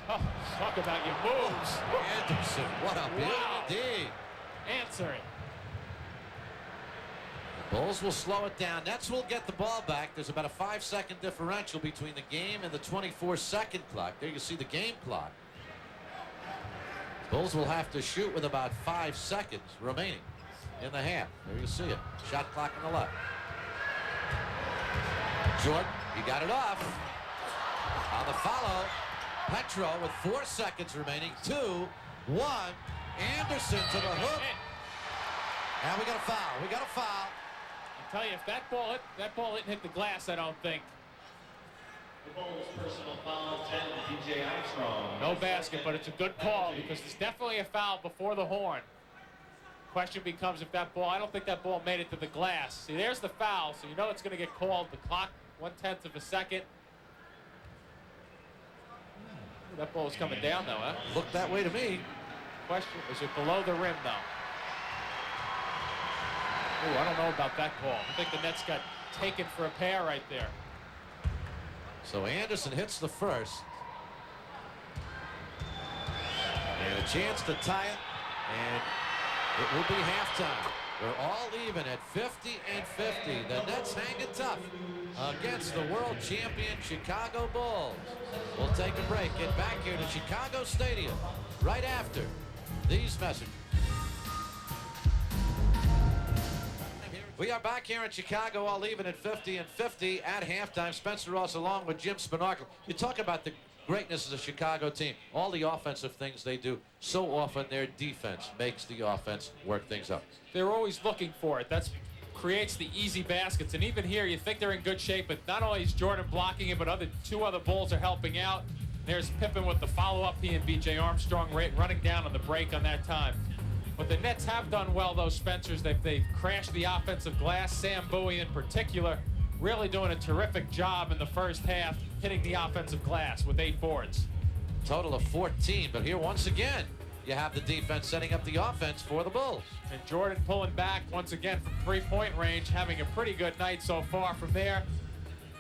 B: Oh, talk about your moves.
A: Anderson, what a beauty.
B: Answering.
A: The Bulls will slow it down. Nets will get the ball back. There's about a 5-second differential between the game and the 24-second clock. There you see the game clock. Bulls will have to shoot with about 5 seconds remaining in the half. There you see it. Shot clock on the left. Jordan, he got it off. On the follow, Petro with 4 seconds remaining. 2, 1. Anderson to the hook. And we got a foul. We got a foul.
B: I tell you, if that ball didn't hit the glass, I don't think.
C: The Bulls personal foul 10 to DJ Armstrong.
B: No basket, but it's a good call because it's definitely a foul before the horn. Question becomes if that ball, I don't think that ball made it to the glass. See, there's the foul, so you know it's going to get called. The clock, 1/10 of a second. That ball was coming down, though, huh?
A: Looked that way to me.
B: Question, is it below the rim, though? Oh, I don't know about that call. I think the Nets got taken for a pair right there.
A: So Anderson hits the first. And a chance to tie it. And it will be halftime. We're all even at 50 and 50. The Nets hanging tough against the world champion Chicago Bulls. We'll take a break. Get back here to Chicago Stadium right after these messages. We are back here in Chicago, all even at 50 and 50 at halftime. Spencer Ross along with Jim Spinarkle. You talk about the greatness of the Chicago team. All the offensive things they do, so often their defense makes the offense work things up.
B: They're always looking for it. That's creates the easy baskets. And even here, you think they're in good shape, but not only is Jordan blocking it, but two other Bulls are helping out. There's Pippen with the follow-up. He and B.J. Armstrong running down on the break on that time. But the Nets have done well, though, Spencers. They've crashed the offensive glass. Sam Bowie, in particular, really doing a terrific job in the first half, hitting the offensive glass with 8 boards.
A: Total of 14, but here once again, you have the defense setting up the offense for the Bulls.
B: And Jordan pulling back once again from three-point range, having a pretty good night so far from there.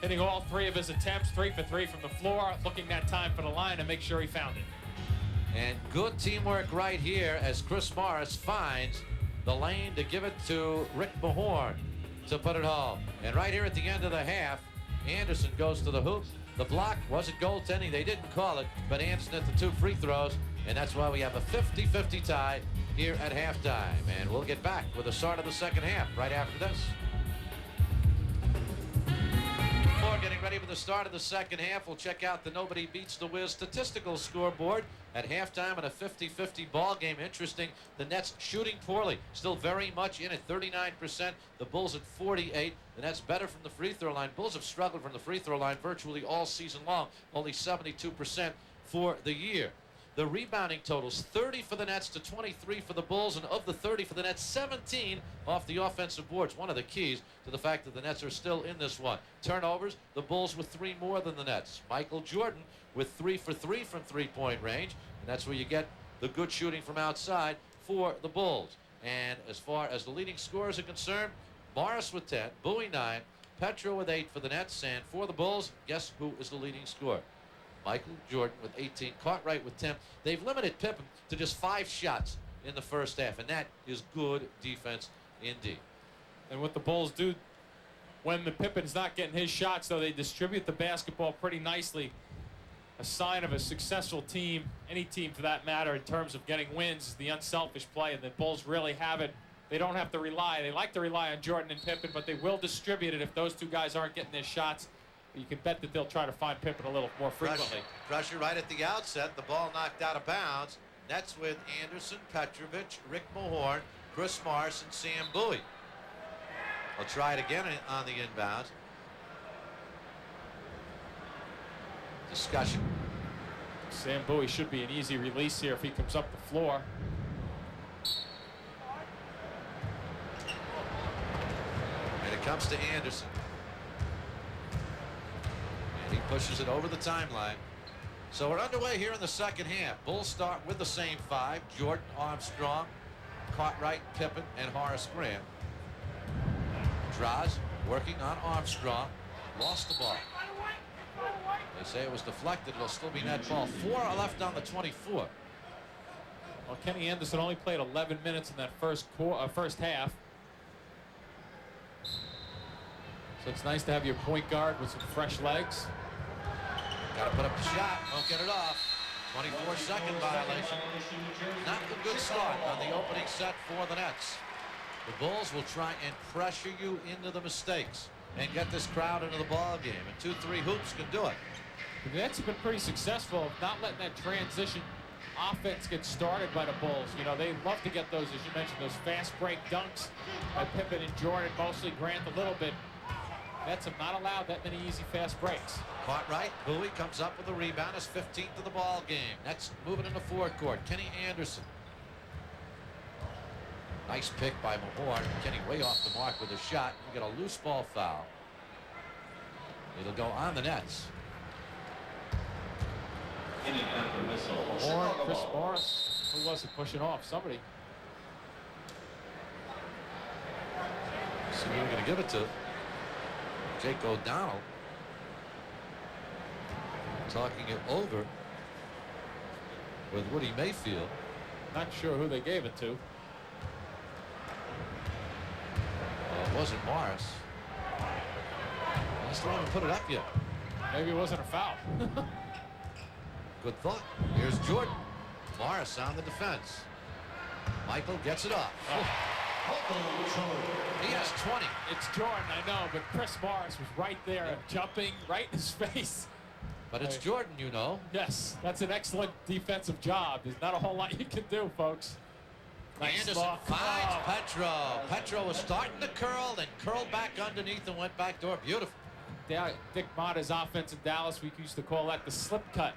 B: Hitting all 3 of his attempts, 3 for 3 from the floor, looking that time for the line to make sure he found it.
A: And good teamwork right here as Chris Morris finds the lane to give it to Rick Mahorn to put it home. And right here at the end of the half, Anderson goes to the hoop. The block wasn't goaltending. They didn't call it, but Anderson at the 2 free throws, and that's why we have a 50-50 tie here at halftime. And we'll get back with the start of the second half right after this. Before getting ready for the start of the second half, we'll check out the Nobody Beats the Wiz statistical scoreboard at halftime in a 50-50 ball game. Interesting, the Nets shooting poorly, still very much in at 39%. The Bulls at 48. The Nets better from the free throw line. Bulls have struggled from the free throw line virtually all season long, only 72% for the year. The rebounding totals 30 for the Nets to 23 for the Bulls, and of the 30 for the Nets, 17 off the offensive boards. One of the keys to the fact that the Nets are still in this one. Turnovers, the Bulls with 3 more than the Nets. Michael Jordan with 3 for 3 from three-point range, and that's where you get the good shooting from outside for the Bulls. And as far as the leading scorers are concerned, Morris with 10, Bowie 9, Petro with 8 for the Nets, and for the Bulls, guess who is the leading scorer? Michael Jordan with 18, Cartwright with 10. They've limited Pippen to just 5 shots in the first half, and that is good defense indeed.
B: And what the Bulls do when the Pippen's not getting his shots, though, they distribute the basketball pretty nicely. A sign of a successful team, any team for that matter, in terms of getting wins, is the unselfish play, and the Bulls really have it. They don't have to rely. They like to rely on Jordan and Pippen, but they will distribute it if those 2 guys aren't getting their shots. You can bet that they'll try to find Pippen a little more frequently.
A: Pressure right at the outset. The ball knocked out of bounds. Nets with Anderson, Petrovic, Rick Mahorn, Chris Morris, and Sam Bowie. I'll try it again on the inbounds. Discussion.
B: Sam Bowie should be an easy release here if he comes up the floor.
A: And it comes to Anderson. He pushes it over the timeline. So we're underway here in the second half. Bulls start with the same 5. Jordan, Armstrong, Cartwright, Pippen, and Horace Graham. Draws working on Armstrong. Lost the ball. They say it was deflected. It'll still be net ball. 4 are left on the 24.
B: Well, Kenny Anderson only played 11 minutes in that first half. So it's nice to have your point guard with some fresh legs.
A: Got to put up the shot. Won't get it off. 24-second violation. Not a good start on the opening set for the Nets. The Bulls will try and pressure you into the mistakes and get this crowd into the ball game. And 2-3 hoops can do it.
B: The Nets have been pretty successful of not letting that transition offense get started by the Bulls. You know, they love to get those, as you mentioned, those fast break dunks by Pippen and Jordan, mostly Grant a little bit. Nets have not allowed that many easy fast breaks.
A: Cartwright, Bowie comes up with a rebound, his 15th of the ball game. Nets moving into forecourt. Kenny Anderson. Nice pick by Mahorn. Kenny way off the mark with a shot. You get a loose ball foul. It'll go on the Nets.
B: Mahorn, Chris Morris. Who was it pushing off? Somebody.
A: So who are going to give it to? Jake O'Donnell. Talking it over with Woody Mayfield.
D: Not sure who they gave it to.
A: It wasn't Morris. He still haven't put it up yet.
D: Maybe it wasn't a foul.
A: Good thought. Here's Jordan. Morris on the defense. Michael gets it off. He has 20.
D: It's Jordan, I know, but Chris Morris was right there, jumping right in his face.
A: But it's Jordan, you know.
D: Yes, that's an excellent defensive job. There's not a whole lot you can do, folks. Nice
A: Anderson
D: slog.
A: finds Petro. Petro was starting to curl, then curled back underneath and went backdoor. Beautiful.
D: Dick Motta's offense in Dallas, we used to call that the slip cut.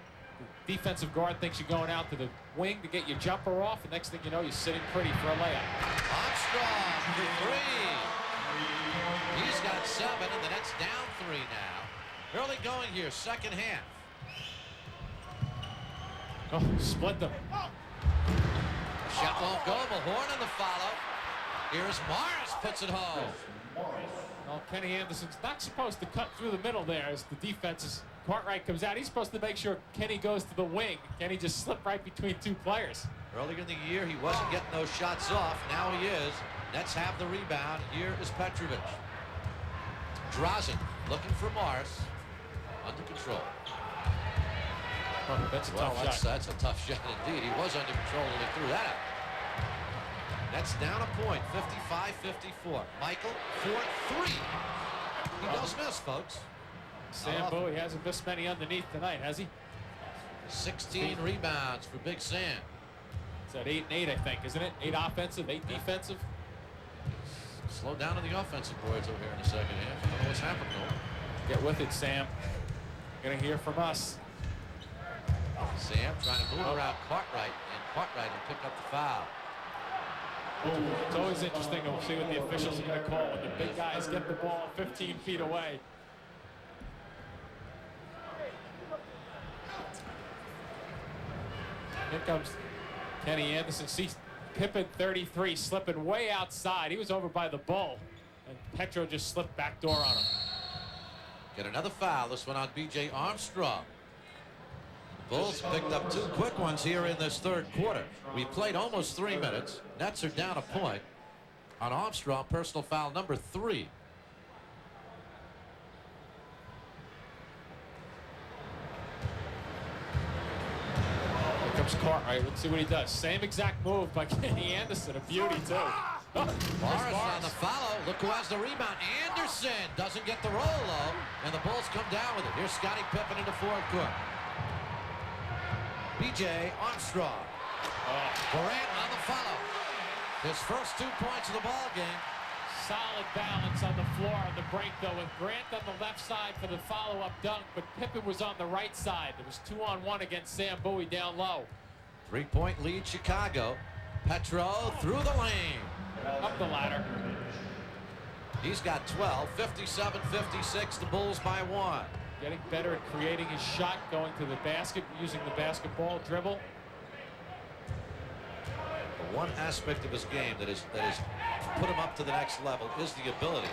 D: The defensive guard thinks you're going out to the wing to get your jumper off, and next thing you know, you're sitting pretty for a layup.
A: Armstrong for 3. He's got 7, and the Nets down 3 now. Early going here, second half.
D: Oh, split them.
A: Shot won't go. Mahorn on the follow. Here's Morris, puts it home.
D: Well, Kenny Anderson's not supposed to cut through the middle there as the defense is. Cartwright comes out. He's supposed to make sure Kenny goes to the wing. Kenny just slipped right between two players.
A: Earlier in the year, he wasn't getting those shots off. Now he is. Nets have the rebound. Here is Petrovic. Drazen looking for Morris. Under control.
D: Oh, that's a tough shot.
A: That's a tough shot indeed. He was under control when he threw that out. That's down a point, 55-54. Michael for 3. He does miss, folks.
D: Sam Bowie hasn't missed many underneath tonight, has he?
A: 16 rebounds for Big Sam.
D: It's at 8 and 8, I think, isn't it? 8 offensive, 8 defensive.
A: Slow down on the offensive boards over here in the second half. I don't know what's happened to him.
D: Get with it, Sam. You're gonna hear from us.
A: Sam trying to move around Cartwright, and Cartwright will pick up the foul.
D: It's always interesting to see what the officials are going to call when the big guys get the ball 15 feet away. Here comes Kenny Anderson. Sees Pippen 33 slipping way outside. He was over by the bull, and Petro just slipped backdoor on him.
A: Get another foul. This one on B.J. Armstrong. Bulls picked up 2 quick ones here in this third quarter. We played almost 3 minutes. Nets are down a point on Armstrong. Personal foul number 3.
D: Here comes Cartwright. Let's see what he does. Same exact move by Kenny Anderson. A beauty, too. Oh,
A: Morris on the follow. Look who has the rebound. Anderson doesn't get the roll, though. And the Bulls come down with it. Here's Scottie Pippen into forecourt. B.J. Armstrong. Durant on the follow. His first 2 points of the ball game.
D: Solid balance on the floor on the break, though, with Grant on the left side for the follow-up dunk, but Pippen was on the right side. It was 2-on-1 against Sam Bowie down low.
A: 3-point lead, Chicago. Petro through the lane.
D: Up the ladder.
A: He's got 12, 57-56, the Bulls by 1.
D: Getting better at creating his shot, going to the basket, using the basketball dribble.
A: The one aspect of his game that is put him up to the next level is the ability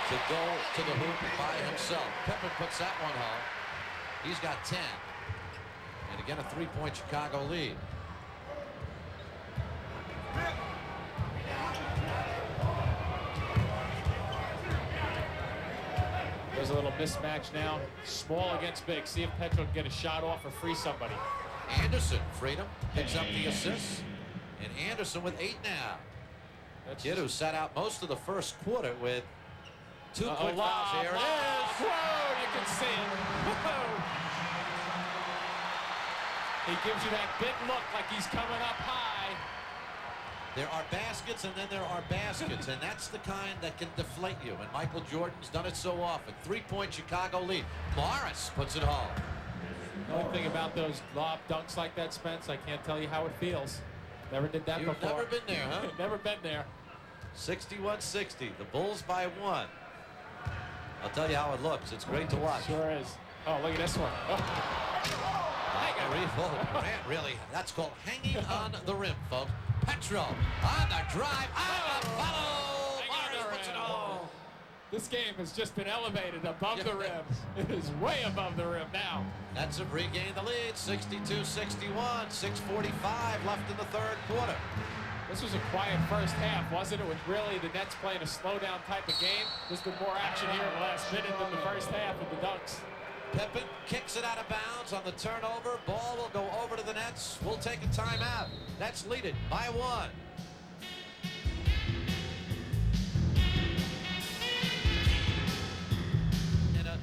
A: to go to the hoop by himself. Pippen puts that one home. He's got 10. And again, a 3-point Chicago lead.
D: There's a little mismatch now. Small against big. See if Petro can get a shot off or free somebody.
A: Anderson, freedom, picks up the assist. And Anderson with 8 now.
D: That's
A: Kid who sat out most of the first quarter with 2 quick fouls. Here it is.
D: Whoa, you can see it. Whoa. He gives you that big look like he's coming up high.
A: There are baskets and then there are baskets, and that's the kind that can deflate you. And Michael Jordan's done it so often. 3-point Chicago lead. Morris puts it home.
D: The only thing about those lob dunks like that, Spence, I can't tell you how it feels. Never did that
A: You've
D: before.
A: never been there, huh?
D: Never been there.
A: 61-60. The Bulls by 1. I'll tell you how it looks. It's great to watch.
D: Sure is. Oh, look at this one.
A: Grant, really, that's called hanging on the rim, folks. Petro on the drive, on the follow. Morris puts And oh,
D: this game has just been elevated above the rim. It is way above the rim now.
A: Nets have regained the lead, 62-61, 6:45 left in the third quarter.
D: This was a quiet first half, wasn't it? With really the Nets playing a slow-down type of game. There's been more action here in the last minute than the first half of the Ducks.
A: Pippen kicks it out of bounds on the turnover. Ball will go over to the Nets. We'll take a timeout. Nets lead it by 1. And a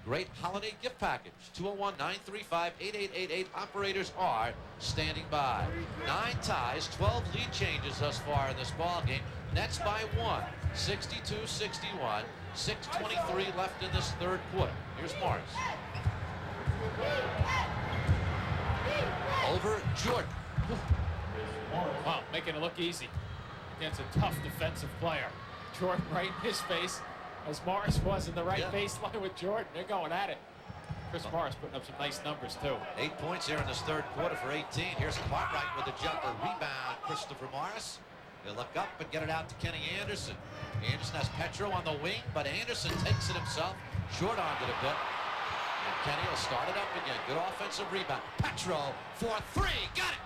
A: great holiday gift package. 201-935-8888. Operators are standing by. 9 ties, 12 lead changes thus far in this ball game. Nets by 1. 62-61. 6:23 left in this third quarter. Here's Morris. Over Jordan.
D: Wow, making it look easy against a tough defensive player. Jordan right in his face, as Morris was in the right baseline with Jordan. They're going at it. Chris Morris putting up some nice numbers, too.
A: 8 points here in this third quarter for 18. Here's Cartwright with a jumper. Rebound, Christopher Morris. He'll look up and get it out to Kenny Anderson. Anderson has Petro on the wing, but Anderson takes it himself. Short-armed it a bit. And Kenny will start it up again. Good offensive rebound. Petro for 3. Got it!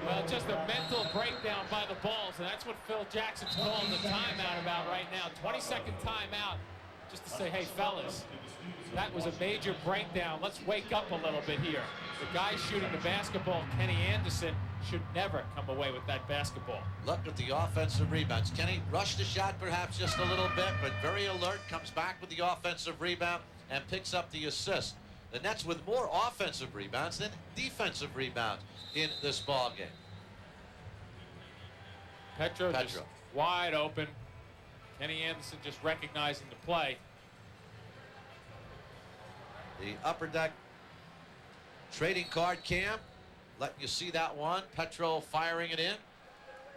D: Well, just a mental breakdown by the Bulls, and that's what Phil Jackson's calling the timeout about right now. 20-second timeout, just to say, hey, fellas, that was a major breakdown. Let's wake up a little bit here. The guy shooting the basketball, Kenny Anderson, should never come away with that basketball.
A: Look at the offensive rebounds. Kenny rushed the shot perhaps just a little bit, but very alert, comes back with the offensive rebound and picks up the assist. The Nets with more offensive rebounds than defensive rebounds in this ball game.
D: Petro just wide open. Kenny Anderson just recognizing the play.
A: The upper deck trading card cam, letting you see that one. Petro firing it in.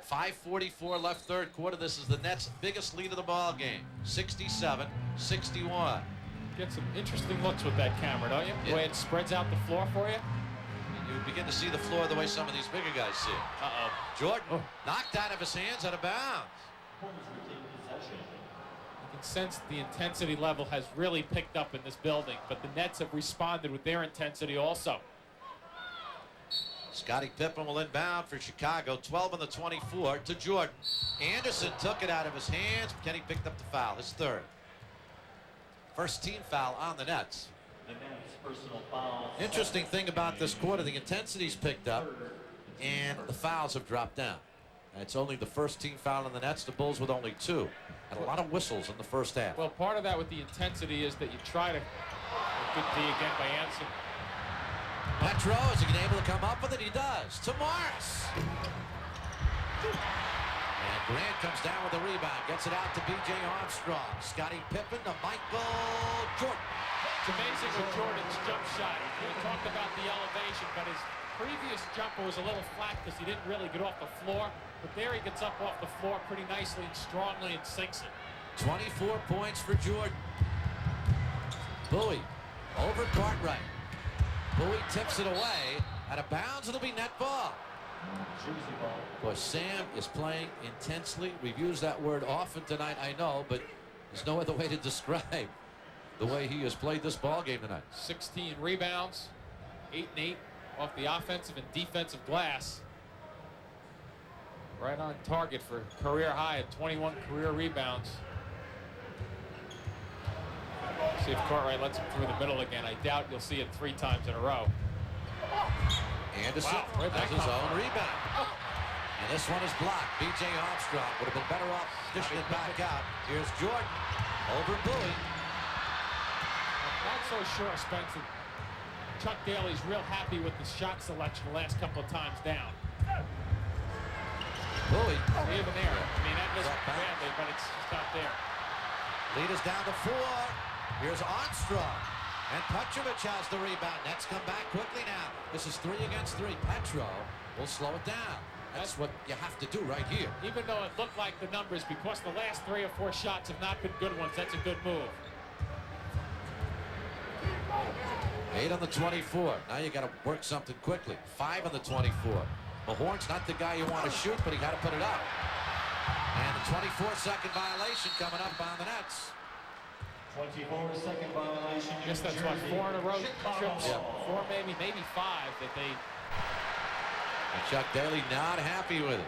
A: 5:44 left third quarter. This is the Nets' biggest lead of the ball game. 67-61.
D: Get some interesting looks with that camera, don't you? The way it spreads out the floor for you.
A: You begin to see the floor the way some of these bigger guys see it.
D: Uh-oh.
A: Jordan knocked out of his hands, out of bounds.
D: You can sense the intensity level has really picked up in this building, but the Nets have responded with their intensity also.
A: Scottie Pippen will inbound for Chicago. 12 on the 24 to Jordan. Anderson took it out of his hands. Kenny picked up the foul, his third. First team foul on the Nets. Interesting thing about this quarter, the intensity's picked up and the fouls have dropped down. And it's only the first team foul on the Nets, the Bulls with only 2. And a lot of whistles in the first half.
D: Well, part of that with the intensity is that you try to, good D again by Anderson.
A: Petro, is he able to come up with it? He does. To Morris. And Grant comes down with a rebound. Gets it out to B.J. Armstrong. Scottie Pippen to Michael Jordan.
D: It's amazing with Jordan's jump shot. We talked about the elevation, but his previous jumper was a little flat because he didn't really get off the floor. But there he gets up off the floor pretty nicely and strongly and sinks it.
A: 24 points for Jordan. Bowie over Cartwright. Bowie tips it away. Out of bounds, it'll be net ball. Of course, Sam is playing intensely. We've used that word often tonight, I know, but there's no other way to describe the way he has played this ball game tonight.
D: 16 rebounds, 8 and 8 off the offensive and defensive glass. Right on target for career high at 21 career rebounds. See if Cartwright lets him through the middle again. I doubt you'll see it 3 times in a row.
A: Anderson has his own rebound. And this one is blocked. B.J. Armstrong would have been better off dishing it back out. Here's Jordan over Bowie.
D: Not so sure, Spencer. Chuck Daly's real happy with the shot selection the last couple of times down.
A: Bowie.
D: Even there. I mean, that doesn't badly, but it's not there.
A: Lead is down to 4. Here's Armstrong. And Petrovic has the rebound. Nets come back quickly now. This is 3 against 3. Petro will slow it down. That's what you have to do right here.
D: Even though it looked like the numbers, because the last 3 or 4 shots have not been good ones, that's a good move.
A: 8 on the 24. Now you got to work something quickly. 5 on the 24. Mahorn's not the guy you want to shoot, but he got to put it up. And the 24-second violation coming up on the Nets.
C: 24-second violation.
D: I guess that's what, 4 in a row trips,
A: Yeah.
D: 4 maybe 5 that they
A: And Chuck Daly not happy with it.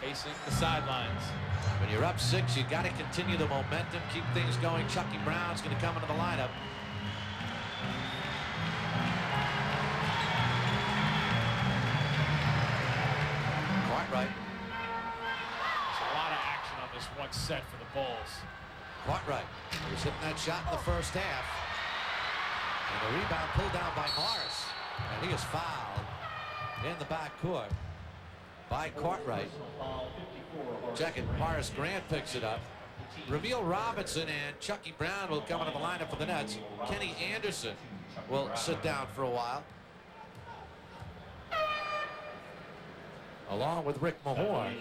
D: pacing the sidelines.
A: When you're up 6, you got to continue the momentum, keep things going. Chucky Brown's going to come into the lineup. Cartwright.
D: There's a lot of action on this one set for the Bulls.
A: Cartwright was hitting that shot in the first half. And the rebound pulled down by Morris. And he is fouled in the backcourt by Cartwright. Check it. Morris Grant picks it up. Ramil Robinson and Chucky Brown will come into the lineup for the Nets. Kenny Anderson will sit down for a while, along with Rick Mahorn.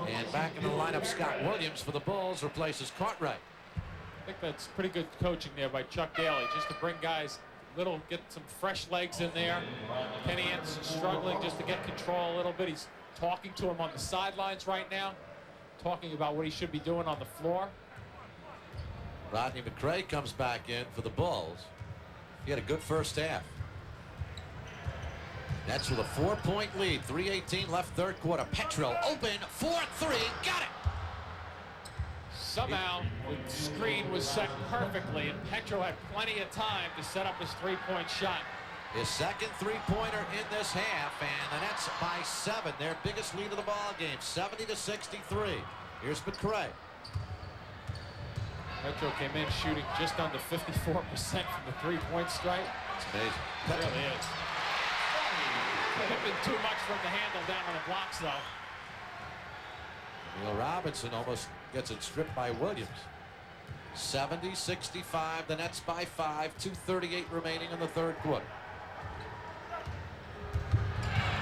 A: And back in the lineup, Scott Williams for the Bulls replaces Cartwright.
D: I think that's pretty good coaching there by Chuck Daly, just to bring guys get some fresh legs in there. Kenny Anderson struggling just to get control a little bit. He's talking to him on the sidelines right now, talking about what he should be doing on the floor.
A: Rodney McCray comes back in for the Bulls. He had a good first half. That's with a 4-point lead. 3:18 left third quarter. Petro open 4-3. Got it.
D: Somehow the screen was set perfectly, and Petro had plenty of time to set up his three-point shot.
A: His second three-pointer in this half, and the Nets by 7. Their biggest lead of the ball game, 70-63. Here's McCray.
D: Petro came in shooting just under 54% from the three-point strike.
A: It's amazing.
D: It really is. Pippen too much from the handle down on the blocks, though.
A: Neil Robinson almost gets it stripped by Williams. 70-65. The Nets by 5. 2:38 remaining in the third quarter.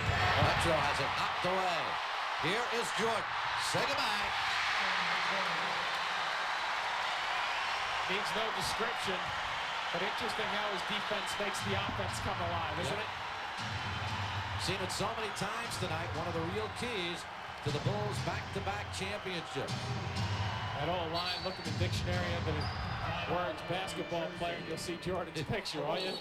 A: Petro has it knocked away. Here is Jordan. Say goodbye.
D: Needs no description, but interesting how his defense makes the offense come alive, isn't it?
A: Seen it so many times tonight. One of the real keys to the Bulls' back-to-back championship.
D: That old line, look at the dictionary under the words basketball player, you'll see Jordan's picture, will you?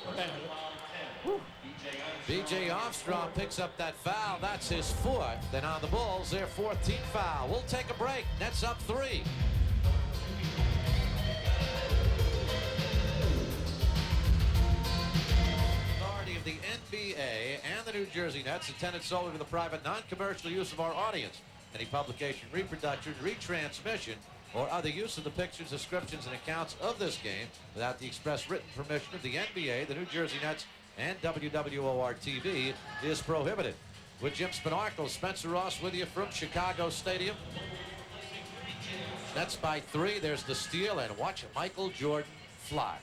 A: B.J. Armstrong picks up that foul. That's his 4th. Then on the Bulls, their 14th foul. We'll take a break. Nets up 3. Authority of the NBA and the New Jersey Nets intended solely for the private, non-commercial use of our audience. Any publication, reproduction, retransmission, or other use of the pictures, descriptions, and accounts of this game without the express written permission of the NBA, the New Jersey Nets, and WWOR-TV is prohibited. With Jim Spinarkle, Spencer Ross with you from Chicago Stadium. Nets by 3. There's the steal, and watch Michael Jordan fly.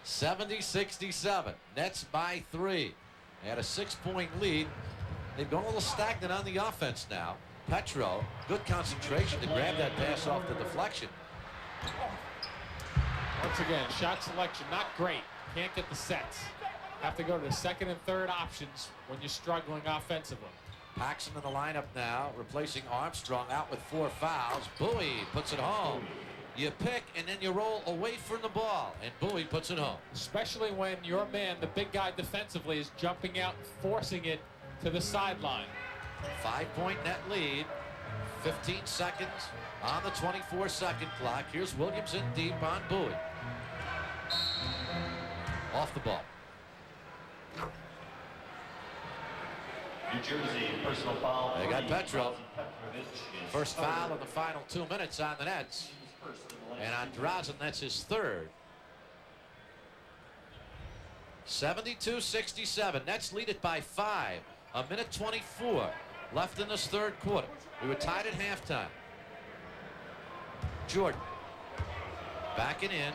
A: 70-67. Nets by 3. They had a 6-point lead. They've gone a little stagnant on the offense now. Petro, good concentration to grab that pass off the deflection.
D: Once again, shot selection not great. Can't get the sets. Have to go to the second and third options when you're struggling offensively.
A: Paxson in the lineup now, replacing Armstrong, out with 4 fouls. Bowie puts it home. You pick and then you roll away from the ball, and Bowie puts it home.
D: Especially when your man, the big guy defensively, is jumping out and forcing it to the sideline.
A: 5-point net lead. 15 seconds on the 24-second clock. Here's Williams in deep on Bowie. Off the ball.
C: New Jersey, personal foul.
A: They got Petro.
C: Petrovic.
A: First foul in the final 2 minutes on the Nets. And on Drazen, that's his 3rd. 72-67. Nets lead it by 5. A minute 24 left in this third quarter. We were tied at halftime. Jordan backing in.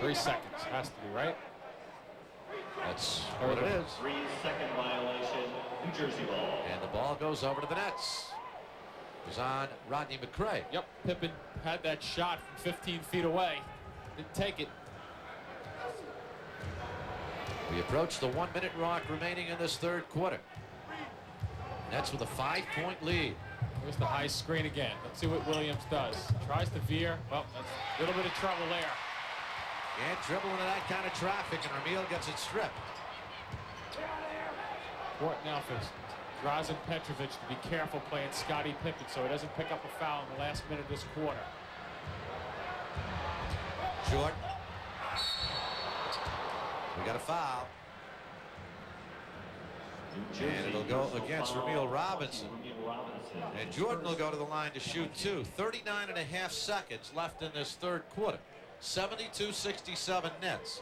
D: 3 seconds. Has to be, right?
A: That's what it is.
C: 3-second violation. New Jersey ball.
A: And the ball goes over to the Nets. It was on Rodney McCray.
D: Yep, Pippen had that shot from 15 feet away. Didn't take it.
A: We approach the 1 minute mark remaining in this third quarter. Nets with a 5-point lead.
D: Here's the high screen again. Let's see what Williams does. Tries to veer. Well, that's a little bit of trouble there.
A: Can't dribble into that kind of traffic, and Ramil gets it stripped.
D: Court now for Drazen Petrovic to be careful playing Scottie Pippen so he doesn't pick up a foul in the last minute of this quarter.
A: Jordan. We got a foul. And it'll go against Ramil Robinson. And Jordan will go to the line to shoot two. 39.5 seconds left in this third quarter. 72-67 Nets.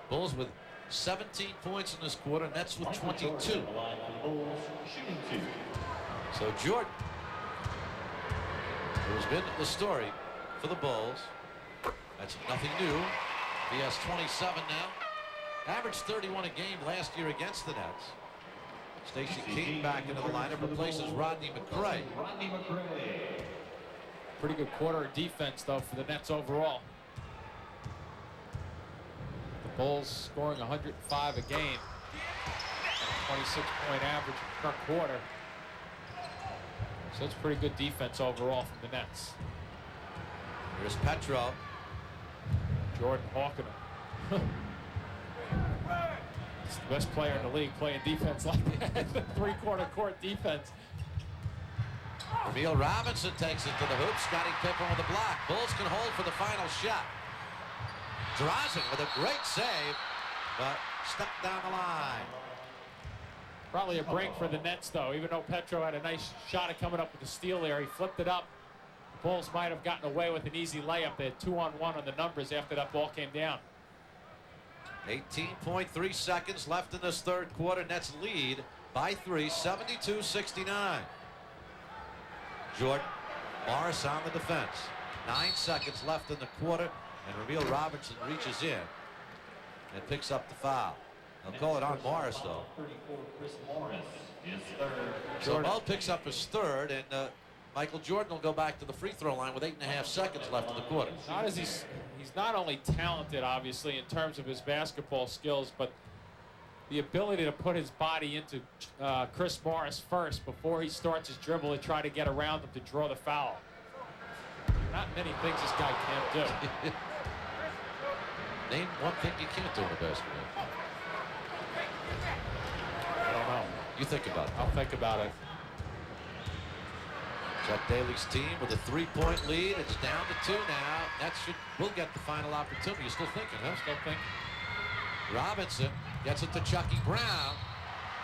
A: Bulls with 17 points in this quarter. Nets with 22. So Jordan, who's been the story for the Bulls, that's nothing new. He has 27 now. Averaged 31 a game last year against the Nets. Stacey King back into the lineup, replaces Rodney McCray.
D: Pretty good quarter of defense, though, for the Nets overall. The Bulls scoring 105 a game, and a 26-point average per quarter. So it's pretty good defense overall from the Nets.
A: Here's Petro.
D: Jordan hawking him. He's the best player in the league playing defense like that. The three-quarter court defense.
A: Ramil Robinson takes it to the hoop. Scottie Pippen with the block. Bulls can hold for the final shot. Drazen with a great save, but stuck down the line.
D: Probably a break for the Nets, though. Even though Petro had a nice shot at coming up with the steal there, he flipped it up. The Bulls might have gotten away with an easy layup. They had 2-on-1 on the numbers after that ball came down.
A: 18.3 seconds left in this third quarter. Nets lead by 3, 72-69. Jordan, Morris on the defense. 9 seconds left in the quarter, and Ramil Robinson reaches in and picks up the foul. They'll call it on Morris, though. So Ball picks up his third, and Michael Jordan will go back to the free throw line with 8.5 seconds left in the quarter.
D: He's not only talented, obviously, in terms of his basketball skills, but the ability to put his body into Chris Morris first before he starts his dribble to try to get around him to draw the foul. Not many things this guy can't do.
A: Name one thing you can't do in a basketball.
D: I don't know.
A: You think about it.
D: I'll think about it.
A: Chuck Daly's team with a 3-point lead. It's down to 2 now. That will get the final opportunity. You're still thinking, huh?
D: Still thinking.
A: Robinson gets it to Chucky Brown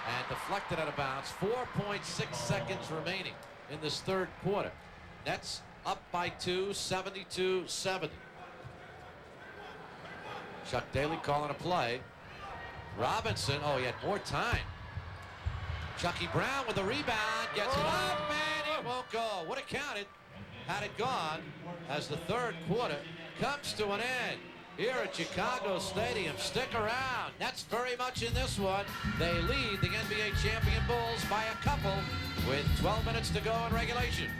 A: and deflected out of bounds. 4.6 seconds remaining in this third quarter. Nets up by 2, 72-70. Chuck Daly calling a play. Robinson, oh, he had more time. Chucky Brown with the rebound, gets it up, man, it won't go. Would have counted had it gone as the third quarter comes to an end here at Chicago Stadium. Stick around. Nets very much in this one. They lead the NBA champion Bulls by a couple with 12 minutes to go in regulation.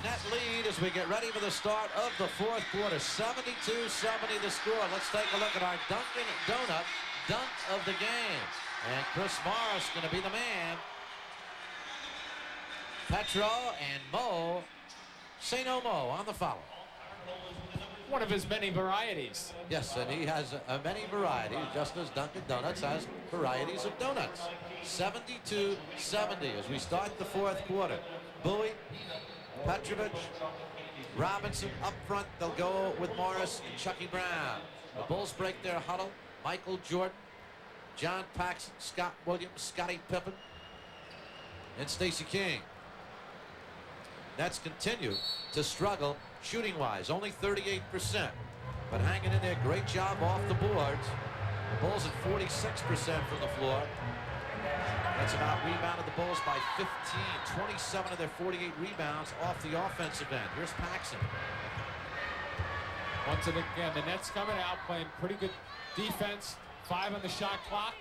A: Net lead as we get ready for the start of the fourth quarter. 72-70 the score. Let's take a look at our Dunkin' Donut dunk of the game. And Chris Morris going to be the man. Petro and Mo, say no Mo on the foul.
D: One of his many varieties.
A: Yes, and he has many varieties, just as Dunkin' Donuts has varieties of donuts. 72-70 as we start the fourth quarter. Bowie, Petrovic, Robinson up front. They'll go with Morris and Chucky Brown. The Bulls break their huddle. Michael Jordan, John Paxson, Scott Williams, Scottie Pippen, and Stacey King. Nets continue to struggle shooting-wise, only 38%, but hanging in there. Great job off the boards. The Bulls at 46% from the floor. That's about rebounded the Bulls by 15. 27 of their 48 rebounds off the offensive end. Here's Paxson.
D: Once again, the Nets coming out playing pretty good defense. 5 on the shot clock.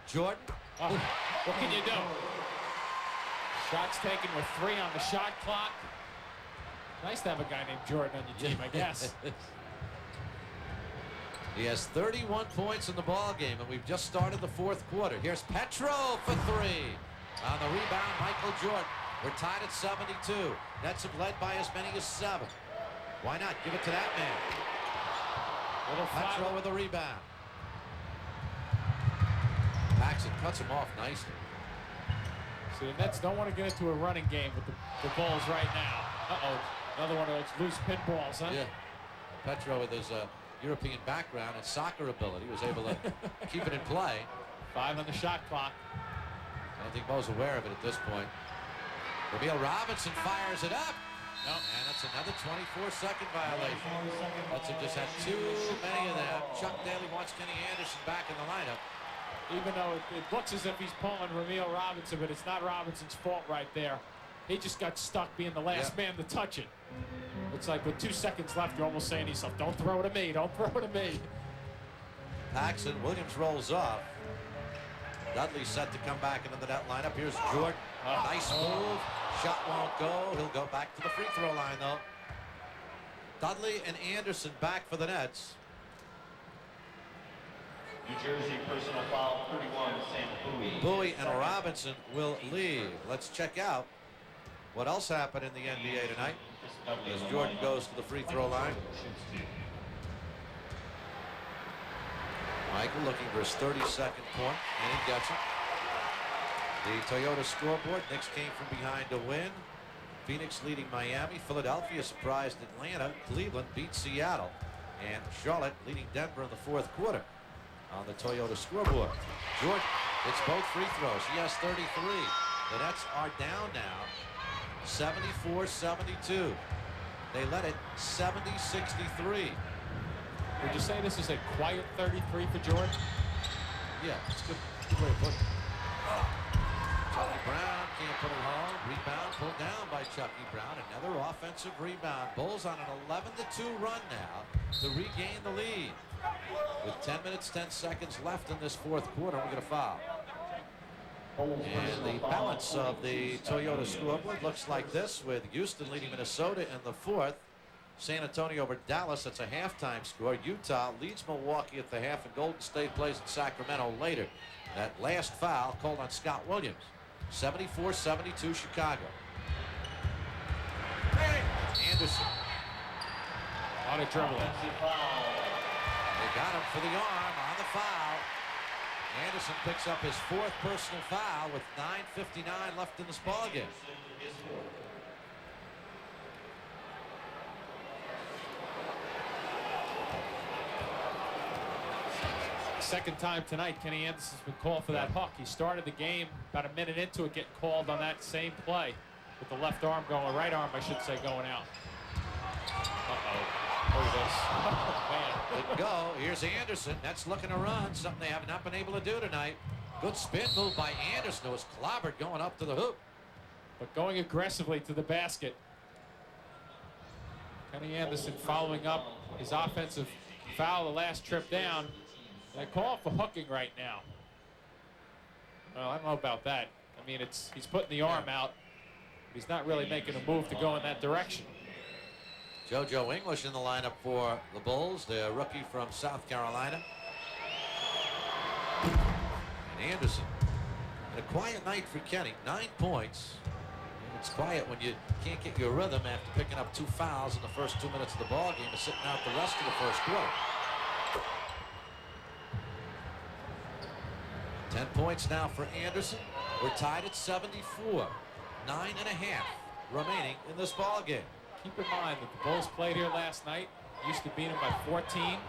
A: Jordan.
D: Oh, what can you do? Shots taken with 3 on the shot clock. Nice to have a guy named Jordan on your team, I guess.
A: He has 31 points in the ball game, and we've just started the fourth quarter. Here's Petrovic for three. On the rebound, Michael Jordan. We're tied at 72. Nets have led by as many as 7. Why not? Give it to that man. Petrovic with a rebound. Paxson cuts him off nicely.
D: So the Nets don't want to get into a running game with the Bulls right now. Uh-oh. Another one of those loose pinballs, huh?
A: Yeah. Petrovic with his European background and soccer ability was able to keep it in play.
D: 5 on the shot clock.
A: I don't think Mo's aware of it at this point. Ramil Robinson fires it up. No, and that's another 24-second violation. Nets have just had too many of them. Chuck Daly wants Kenny Anderson back in the lineup.
D: Even though it looks as if he's pulling Ramil Robinson, but it's not Robinson's fault right there. He just got stuck being the last man to touch it. It's like with 2 seconds left, you're almost saying to yourself, don't throw it to me, don't throw it to me.
A: Paxson, Williams rolls off. Dudley set to come back into the net lineup. Here's Jordan. Nice move. Shot won't go. He'll go back to the free throw line, though. Dudley and Anderson back for the Nets.
C: New Jersey personal foul 31, Sam Bowie.
A: Bowie and Robinson will leave. Let's check out what else happened in the NBA tonight as Jordan goes to the free throw line. Michael looking for his 32nd point, and he gets it. The Toyota scoreboard. Knicks came from behind to win. Phoenix leading Miami. Philadelphia surprised Atlanta. Cleveland beat Seattle. And Charlotte leading Denver in the fourth quarter on the Toyota scoreboard. Jordan hits both free throws. He has 33. The Nets are down now. 74-72. They led it 70-63.
D: Would you say this is a quiet 33 for Jordan?
A: Yeah, it's good. Good way to put it. Chucky Brown can't put it home. Rebound pulled down by Chucky Brown. Another offensive rebound. Bulls on an 11-2 run now to regain the lead. With 10 minutes, 10 seconds left in this fourth quarter, we're going to foul. And the balance of the Toyota scoreboard looks like this, with Houston leading Minnesota in the fourth. San Antonio over Dallas, that's a halftime score. Utah leads Milwaukee at the half, and Golden State plays in Sacramento later. That last foul called on Scott Williams. 74-72 Chicago. Anderson.
D: On a dribble.
A: They got him for the arm on the foul. Anderson picks up his 4th personal foul with 9:59 left in this ballgame.
D: Second time tonight, Kenny Anderson's been called for that hook. He started the game about a minute into it, getting called on that same play with the left arm going, right arm, I should say, going out. Look at this. Oh, man.
A: Didn't go. Here's Anderson. That's looking to run, something they have not been able to do tonight. Good spin move by Anderson, who was clobbered going up to the hoop.
D: But going aggressively to the basket. Kenny Anderson following up his offensive foul the last trip down. They call for hooking right now. Well, I don't know about that. I mean, he's putting the arm out. But he's not really making a move to go in that direction.
A: JoJo English in the lineup for the Bulls, the rookie from South Carolina. And Anderson. And a quiet night for Kenny. 9 points. And it's quiet when you can't get your rhythm after picking up 2 fouls in the first 2 minutes of the ball game and sitting out the rest of the first quarter. 10 points now for Anderson. We're tied at 74. 9.5 remaining in this ball game.
D: Keep in mind that the Bulls played here last night. Used to beat them by 14.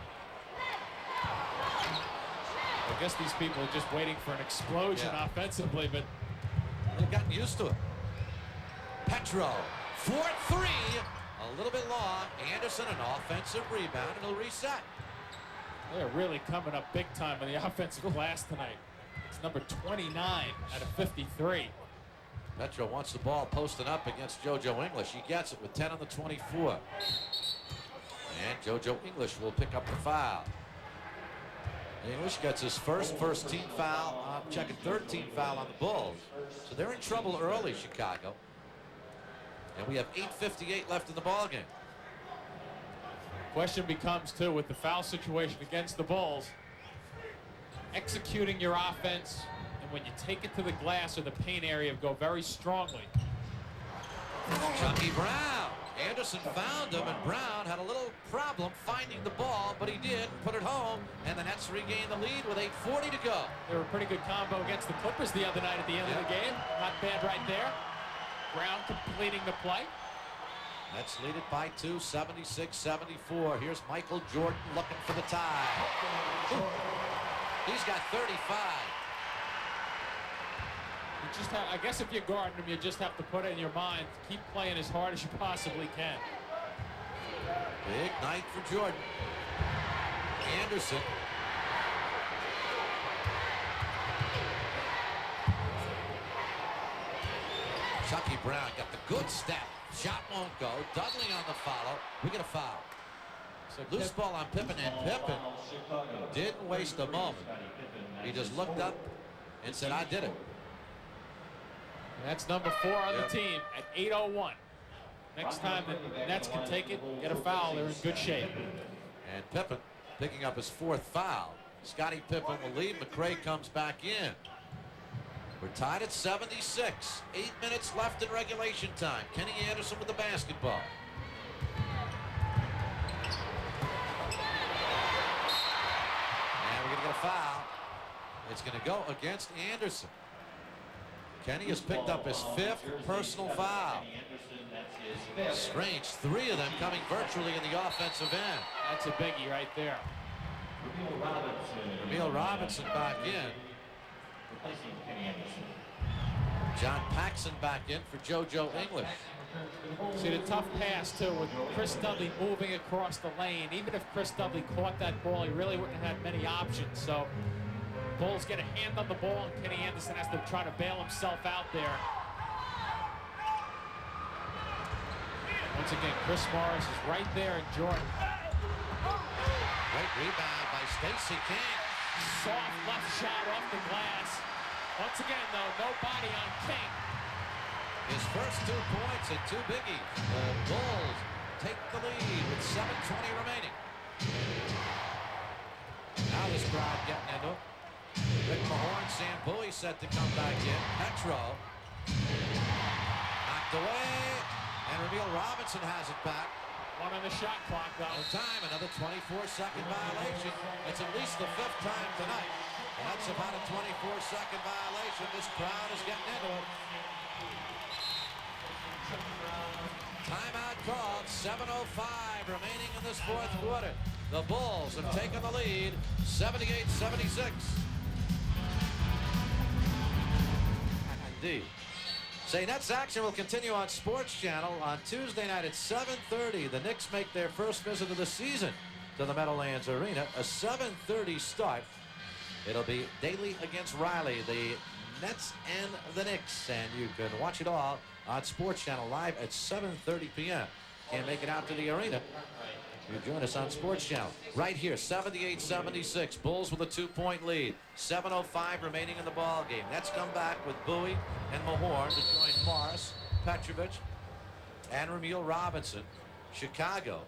D: I guess these people are just waiting for an explosion offensively, but
A: they've gotten used to it. Petro, 4-3, a little bit long. Anderson, an offensive rebound, and he'll reset.
D: They're really coming up big time on the offensive glass tonight. It's number 29 out of 53.
A: Petro wants the ball posted up against JoJo English. He gets it with 10 on the 24. And JoJo English will pick up the foul. English gets his first team foul, checking 13 foul on the Bulls. So they're in trouble early, Chicago. And we have 8:58 left in the ball game.
D: Question becomes, too, with the foul situation against the Bulls, executing your offense, and when you take it to the glass or the paint area, go very strongly.
A: Chucky Brown. Anderson found him, and Brown had a little problem finding the ball, but he did put it home, and the Nets regained the lead with 8:40 to go.
D: They were a pretty good combo against the Clippers the other night at the end of the game. Not bad right there. Brown completing the play.
A: Nets lead it by 2, 76-74. Here's Michael Jordan looking for the tie. Ooh. He's got 35.
D: You just have, I guess if you're guarding him, you just have to put it in your mind, keep playing as hard as you possibly can.
A: Big night for Jordan. Anderson. Chucky Brown got the good step. Shot won't go. Dudley on the follow. We get a foul. So loose ball on Pippen, and Pippen didn't waste a moment. He just looked up and said, I did it.
D: And that's number 4 on the team at 8:01. Next time the Nets can take it, get a foul, they're in good shape.
A: And Pippen picking up his 4th foul. Scottie Pippen will lead. McCray comes back in. We're tied at 76. 8 minutes left in regulation time. Kenny Anderson with the basketball. And we're going to get a foul. It's going to go against Anderson. Kenny has picked up his 5th personal foul. Strange, 3 of them coming virtually in the offensive end.
D: That's a biggie right there.
A: Emil Robinson back in. John Paxson back in for JoJo English.
D: See the tough pass too with Chris Dudley moving across the lane. Even if Chris Dudley caught that ball, he really wouldn't have had many options. So Bulls get a hand on the ball, and Kenny Anderson has to try to bail himself out there. Once again, Chris Morris is right there in Jordan.
A: Great rebound by Stacey King.
D: Soft left shot off the glass. Once again, though, no body on King.
A: His first 2 points and 2 biggies. The Bulls take the lead with 7:20 remaining. Now this crowd getting into it. Rick Mahorn, Sam Bowie set to come back in. Petro knocked away, and Emil Robinson has it back.
D: 1 on the shot clock, though.
A: No time, another 24-second violation. It's at least the 5th time tonight. And that's about a 24-second violation. This crowd is getting into it. Timeout called. 7:05 remaining in this 4th quarter. The Bulls have taken the lead, 78-76. Indeed. Say Nets action will continue on Sports Channel on Tuesday night at 7:30. The Knicks make their first visit of the season to the Meadowlands Arena. A 7:30 start. It'll be Daly against Riley, the Nets and the Knicks. And you can watch it all on Sports Channel live at 7:30 p.m. Can't make it out to the arena? You join us on Sports Channel right here, 78-76. Bulls with a 2-point lead. 7:05 remaining in the ball game. Nets come back with Bowie and Mahorn to join Morris, Petrovic, and Emil Robinson. Chicago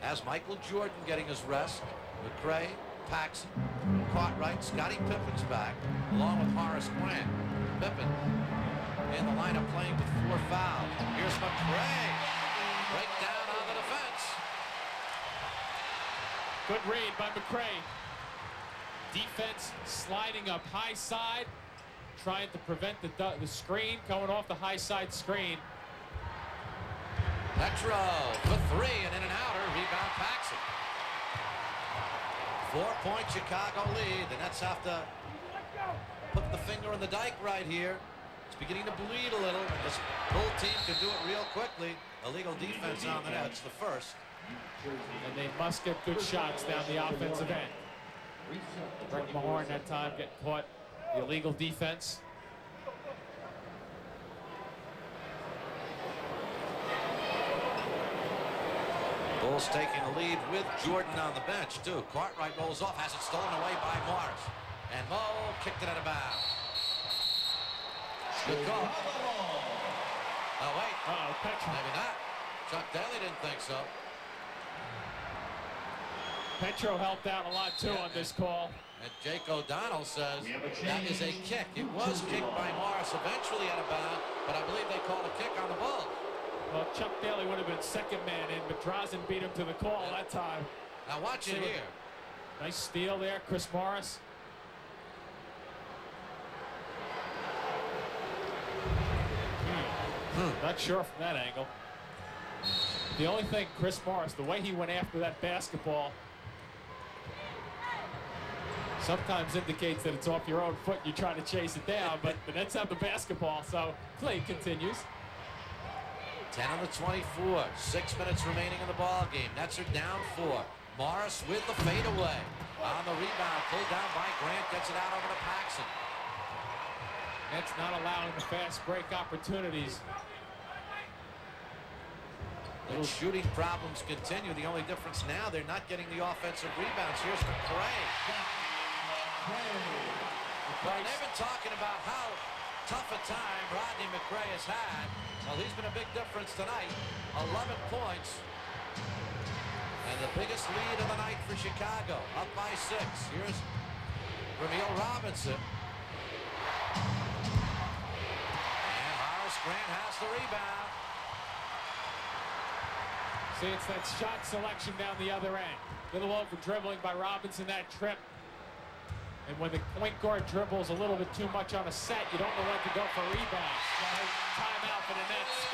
A: has Michael Jordan getting his rest. McCray, Paxson, Cartwright, Scottie Pippen's back, along with Horace Grant. Pippen in the lineup playing with 4 fouls. Here's McCray. Breakdown on the defense.
D: Good read by McCray. Defense sliding up high side, trying to prevent the screen coming off the high side screen.
A: Petro for 3 and in and outer. Rebound Paxson. 4-point Chicago lead. The Nets have to put the finger in the dike right here. It's beginning to bleed a little. This Bull team can do it real quickly. Illegal defense on the Nets, the first.
D: And they must get good shots down the offensive end. Rick Mahorn that time getting caught the illegal defense.
A: Bulls taking the lead with Jordan on the bench, too. Cartwright rolls off, has it stolen away by Morris. And Mo kicked it out of bounds. Good call. Oh, wait.
D: Petrovic.
A: Maybe not. Chuck Daly didn't think so.
D: Petro helped out a lot, too, on this call.
A: And Jake O'Donnell says that is a kick. It was kicked by Morris eventually out of bounds, but I believe they called a kick on the ball.
D: Well, Chuck Daly would have been second man in, but Drazen beat him to the call that time.
A: Now watch it here.
D: Nice steal there, Chris Morris. Not sure from that angle. The only thing, Chris Morris, the way he went after that basketball sometimes indicates that it's off your own foot. You try to chase it down, but the Nets have the basketball, so play continues.
A: 10 on the 24. 6 minutes remaining in the ball game. Nets are down 4. Morris with the fadeaway. On the rebound, pulled down by Grant, gets it out over to Paxson.
D: Nets not allowing the fast break opportunities.
A: The shooting problems continue. The only difference now, they're not getting the offensive rebounds. Here's McCray. Well, they've been talking about how tough a time Rodney McCray has had. Well, he's been a big difference tonight. 11 points. And the biggest lead of the night for Chicago. Up by 6. Here's Ramil Robinson. And Horace Grant has the rebound.
D: See, it's that shot selection down the other end. Little over dribbling by Robinson that trip. And when the point guard dribbles a little bit too much on a set, you don't know when to go for rebounds. Timeout for the Nets.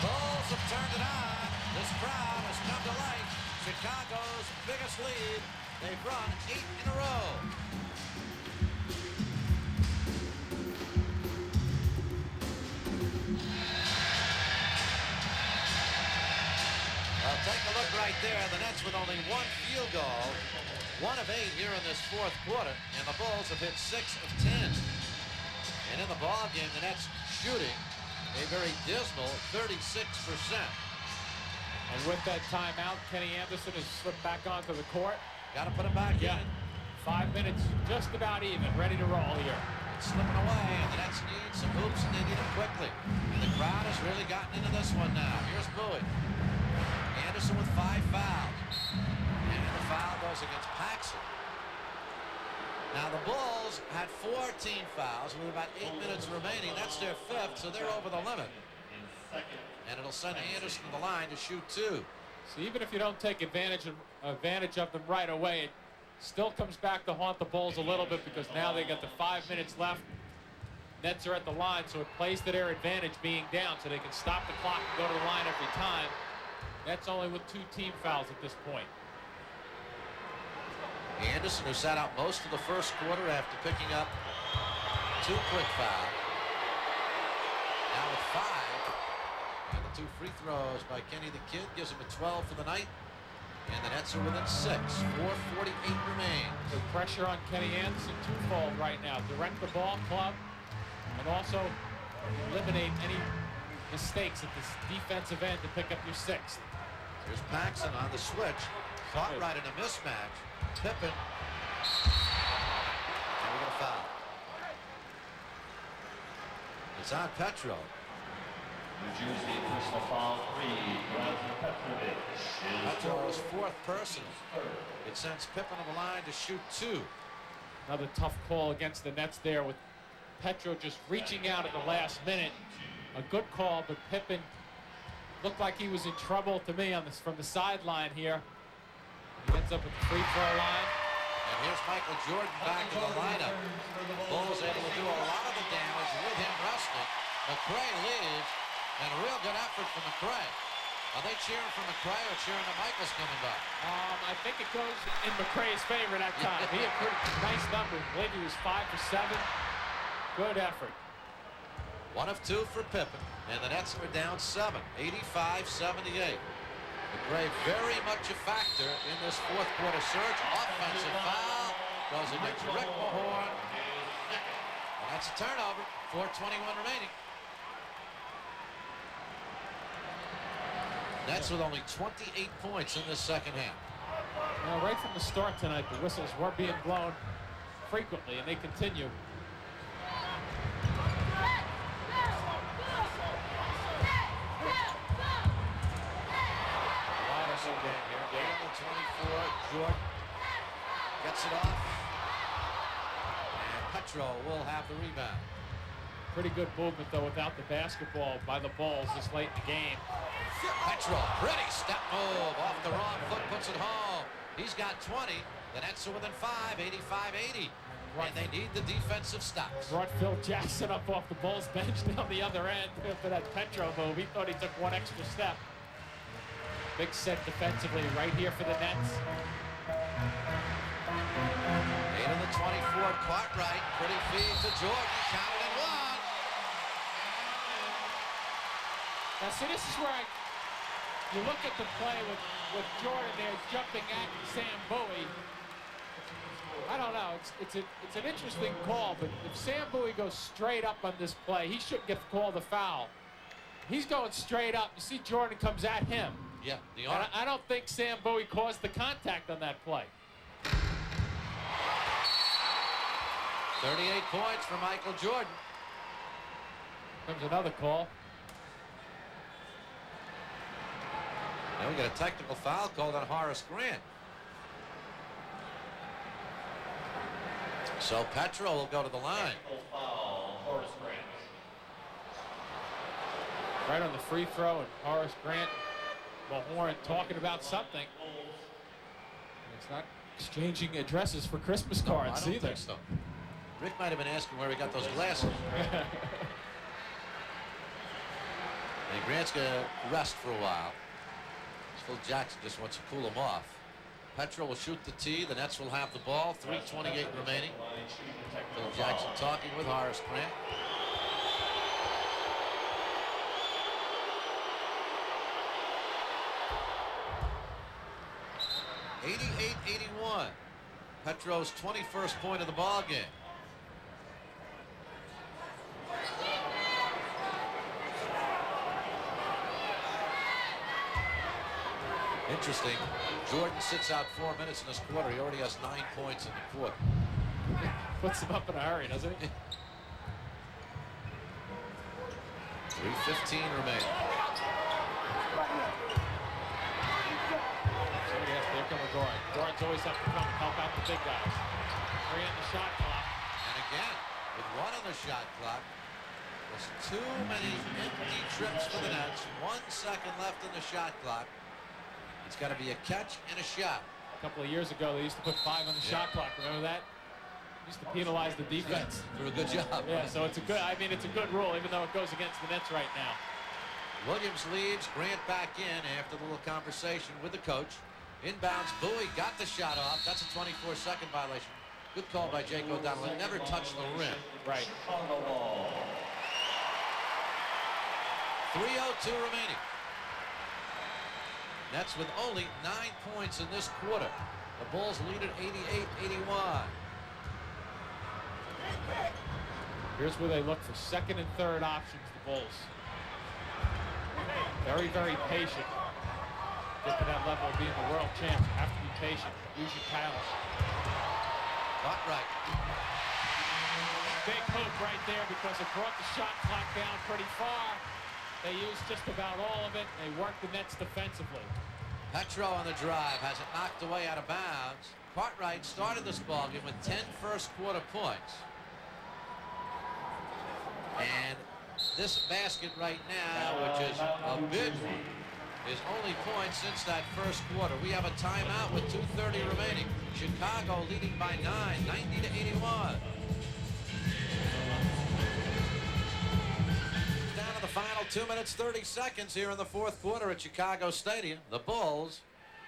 A: Bulls have turned it on. This crowd has come to life. Chicago's biggest lead. They've run 8 in a row. Well, take a look right there. The Nets with only 1 field goal. 1 of 8 here in this 4th quarter. And the Bulls have hit 6 of 10. And in the ball game, the Nets shooting a very dismal 36%.
D: And with that timeout, Kenny Anderson has slipped back onto the court.
A: Got to put him back in.
D: 5 minutes, just about even, ready to roll here.
A: It's slipping away, and the Nets need some hoops, and they need them quickly. And the crowd has really gotten into this one now. Here's Bowie. Anderson with 5 fouls. And the foul goes against Paxson. Now the Bulls had 14 fouls with about 8 minutes remaining. That's their 5th, so they're over the limit. And it'll send Anderson to the line to shoot 2.
D: So even if you don't take advantage of them right away, it still comes back to haunt the Bulls a little bit because now they got the 5 minutes left. Nets are at the line, so it plays to their advantage being down, so they can stop the clock and go to the line every time. Nets only with 2 team fouls at this point.
A: Anderson, who sat out most of the first quarter after picking up 2 quick fouls. Now with 5. And the 2 free throws by Kenny the Kid gives him a 12 for the night. And the Nets are within 6. 4:48 remain.
D: The pressure on Kenny Anderson twofold right now. Direct the ball club and also eliminate any mistakes at this defensive end to pick up your 6th.
A: Here's Paxson on the switch. Cartwright in a mismatch. Pippen. And we get a foul. It's on Petro.
C: New Jersey personal foul 3. Petrovic.
A: Petro's 4th personal. It sends Pippen on the line to shoot 2.
D: Another tough call against the Nets there with Petro just reaching out at the last minute. A good call, but Pippen looked like he was in trouble to me on this from the sideline here. He ends up at the free throw line.
A: And here's Michael Jordan back in the lineup. Bulls able to do a lot of the damage with him resting. McCray leaves, and a real good effort from McCray. Are they cheering for McCray or cheering that Michael's coming back?
D: I think it goes in McCray's favor that time. He had pretty nice numbers. I believe he was 5 for 7. Good effort.
A: 1 of 2 for Pippen, and the Nets are down 7, 85-78. McCray very much a factor in this 4th quarter surge. Offensive foul goes against Rick Mahorn. And that's a turnover. 4:21 remaining. Nets with only 28 points in this second half.
D: Well, right from the start tonight, the whistles were being blown frequently, and they continue.
A: Petro will have the rebound.
D: Pretty good movement, though, without the basketball by the Bulls this late in the game.
A: Petro, pretty step move off the wrong foot, puts it home. He's got 20. The Nets are within 5, 85-80. And they need the defensive stops.
D: Brought Phil Jackson up off the Bulls bench down the other end for that Petro move. He thought he took one extra step. Big set defensively right here for the Nets.
A: 8 of the 24, Cartwright. Pretty feed to Jordan. Counted and one.
D: Now, see, this is where you look at the play with Jordan there jumping at Sam Bowie. I don't know. It's an interesting call, but if Sam Bowie goes straight up on this play, he shouldn't get called a foul. He's going straight up. You see Jordan comes at him.
A: Yeah,
D: And I don't think Sam Bowie caused the contact on that play.
A: 38 points for Michael Jordan.
D: Comes another call.
A: Now we got a technical foul called on Horace Grant. So Petro will go to the line.
C: Foul, Horace Grant.
D: Right on the free throw, and Horace Grant, Mahorn talking about something. It's not exchanging addresses for Christmas cards
A: I don't
D: either.
A: think so. Rick might have been asking where he got those glasses. And Grant's going to rest for a while. Phil Jackson just wants to cool him off. Petro will shoot the tee. The Nets will have the ball. 3:28 remaining. Phil Jackson talking with Horace Grant. (88-81). Petro's 21st point of the ball game. Interesting. Jordan sits out 4 minutes in this quarter. He already has 9 points in the quarter.
D: Puts him up in a hurry, doesn't he?
A: 3:15 remaining.
D: Somebody has to come with Gordon. Gordon's always have to come and help out the big guys. 3 on the shot clock.
A: And again, with 1 on the shot clock, there's too many empty trips for the Nets. 1 second left in the shot clock. It's got to be a catch and a shot.
D: A couple of years ago, they used to put 5 on the shot clock. Remember that? Used to penalize the defense.
A: Do a good job.
D: Yeah, so it's a good. I mean, it's a good rule, even though it goes against the Nets right now.
A: Williams leaves. Grant back in after the little conversation with the coach. Inbounds. Bowie got the shot off. That's a 24-second violation. Good call by Jake O'Donnell. It never touched the rim.
D: Right.
A: 3:02 remaining. Nets with only 9 points in this quarter. The Bulls lead at 88-81.
D: Here's where they look for second and third options, the Bulls. Very, very patient. Get to that level of being the world champ. You have to be patient. Use your talent.
A: Cartwright.
D: Big hoop right there because it brought the shot clock down pretty far. They used just about all of it. They worked the Nets defensively.
A: Petro on the drive has it knocked away out of bounds. Cartwright started this ballgame with 10 first quarter points. And this basket right now, which is a big one, is only points since that first quarter. We have a timeout with 2:30 remaining. Chicago leading by 9, 90-81. Down to the final 2 minutes, 30 seconds here in the fourth quarter at Chicago Stadium. The Bulls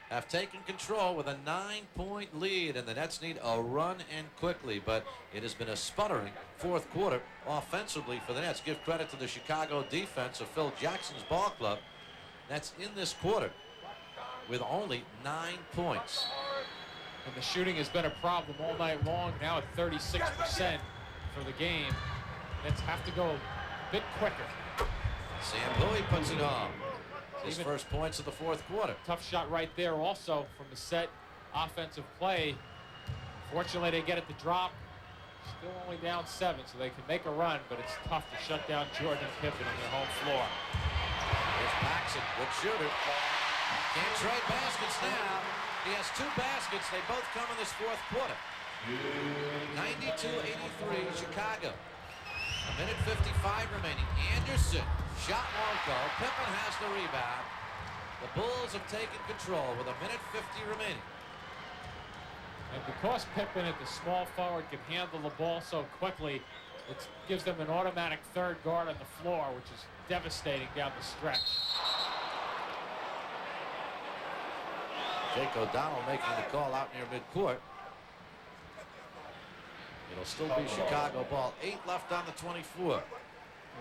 A: have taken control with a 9-point lead, and the Nets need a run and quickly, but it has been a sputtering fourth quarter offensively for the Nets. Give credit to the Chicago defense of Phil Jackson's ball club. That's in this quarter with only 9 points.
D: And the shooting has been a problem all night long. Now at 36% for the game. Nets have to go a bit quicker.
A: Sam Bowie puts it home. His first points of the fourth quarter.
D: Tough shot right there also from the set offensive play. Fortunately, they get it to drop. Still only down 7, so they can make a run, but it's tough to shut down Jordan and Pippen on their home floor.
A: Here's Paxson, good shooter. Can't trade baskets now. He has 2 baskets. They both come in this fourth quarter. 92-83 Chicago. A minute 55 remaining. Anderson, shot won't go. Pippen has the rebound. The Bulls have taken control with a minute 50 remaining.
D: And because Pippen at the small forward can handle the ball so quickly, it gives them an automatic third guard on the floor, which is devastating down the stretch.
A: Jake O'Donnell making the call out near midcourt. It'll still be Chicago ball. 8 left on the 24.
D: I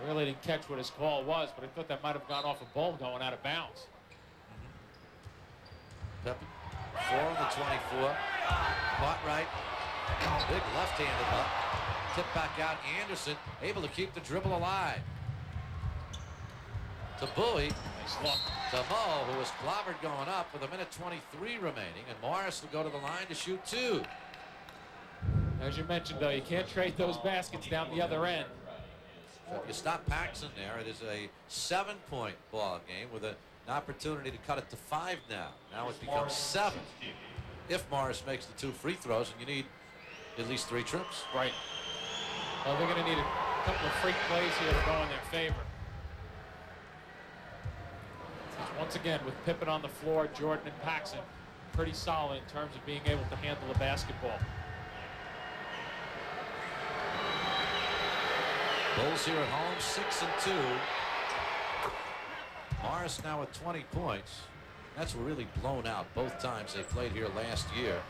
D: really didn't catch what his call was, but I thought that might have gone off a ball going out of bounds.
A: Pippen, 4 on the 24. Cartwright, big left-handed hook. Tip back out. Anderson able to keep the dribble alive. To Bowie.
D: Nice look.
A: To Mo, who was clobbered going up with a minute 23 remaining. And Morris will go to the line to shoot 2.
D: As you mentioned, though, you can't trade those baskets down the other end.
A: So if you stop Paxson there, it is a 7-point ball game with an opportunity to cut it to 5 now. Now it becomes 7. If Morris makes the 2 free throws, and you need at least 3 trips.
D: Right. Well, they're going to need a couple of freak plays here to go in their favor. Once again, with Pippen on the floor, Jordan and Paxson pretty solid in terms of being able to handle the basketball.
A: Bulls here at home, 6-2. Morris now with 20 points. That's really blown out both times they played here last year.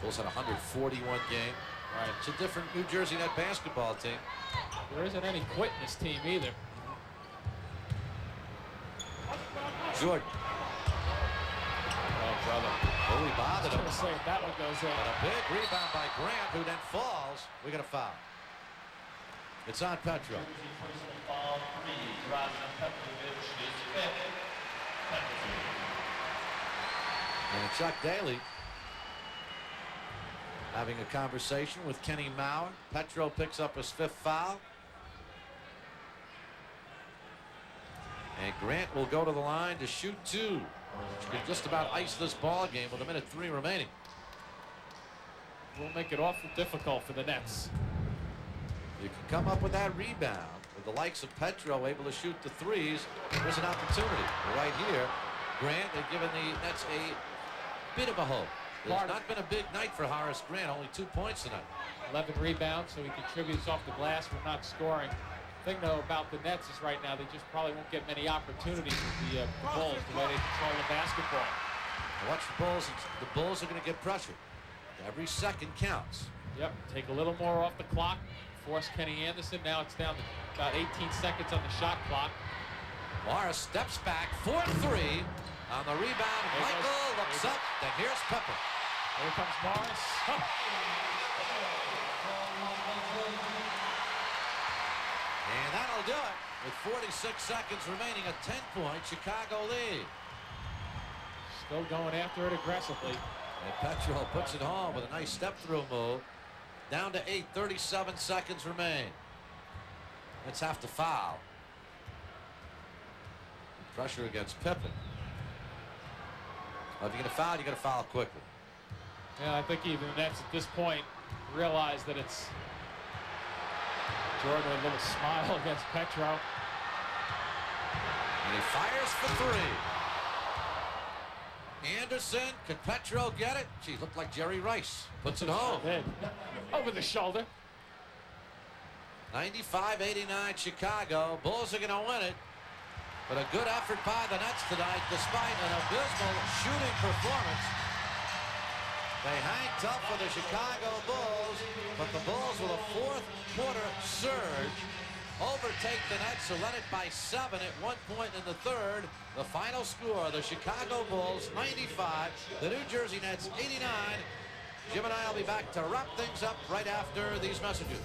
A: Bulls had a 141 game.
D: Right.
A: It's a different New Jersey Net basketball team.
D: There isn't any quit in this team either.
A: Jordan.
D: Oh, brother.
A: Bowie bothered him.
D: I was going to say, if that one goes in.
A: But a big rebound by Grant, who then falls. We got a foul. It's on Petro. And Chuck Daly having a conversation with Kenny Mahorn. Petro picks up his 5th foul. And Grant will go to the line to shoot 2. Which could just about ice this ball game with a minute 3 remaining.
D: Will make it awful difficult for the Nets.
A: You can come up with that rebound. With the likes of Petro able to shoot the 3s, there's an opportunity. Right here, Grant, they've given the Nets a bit of a hope. It's not been a big night for Horace Grant, only 2 points tonight.
D: 11 rebounds, so he contributes off the glass. We're not scoring. The thing, though, about the Nets is right now they just probably won't get many opportunities with the Bulls, the way they control the basketball.
A: Watch the Bulls. The Bulls are going to get pressure. Every second counts.
D: Yep, take a little more off the clock. Force Kenny Anderson. Now it's down to about 18 seconds on the shot clock.
A: Morris steps back, 4-3 on the rebound. Michael looks up, then here's Pippen.
D: Here comes Morris. Oh.
A: And that'll do it. With 46 seconds remaining, a 10-point Chicago lead.
D: Still going after it aggressively.
A: And Petro puts it home with a nice step-through move. Down to 8, 37 seconds remain. Let's have to foul. Pressure against Pippen. Well, if you're going to foul, you're going to foul quickly.
D: Yeah, I think even the Nets at this point realize that it's Jordan with a little smile against Petro.
A: And he fires for 3. Anderson, can Petro get it? She looked like Jerry Rice. Puts it home.
D: Over the shoulder.
A: 95-89 Chicago. Bulls are going to win it. But a good effort by the Nets tonight, despite an abysmal shooting performance. They hang tough for the Chicago Bulls, but the Bulls with a 4th quarter surge overtake the Nets, who led it by 7 at one point in the 3rd. The final score, the Chicago Bulls 95, the New Jersey Nets 89. Jim and I will be back to wrap things up right after these messages.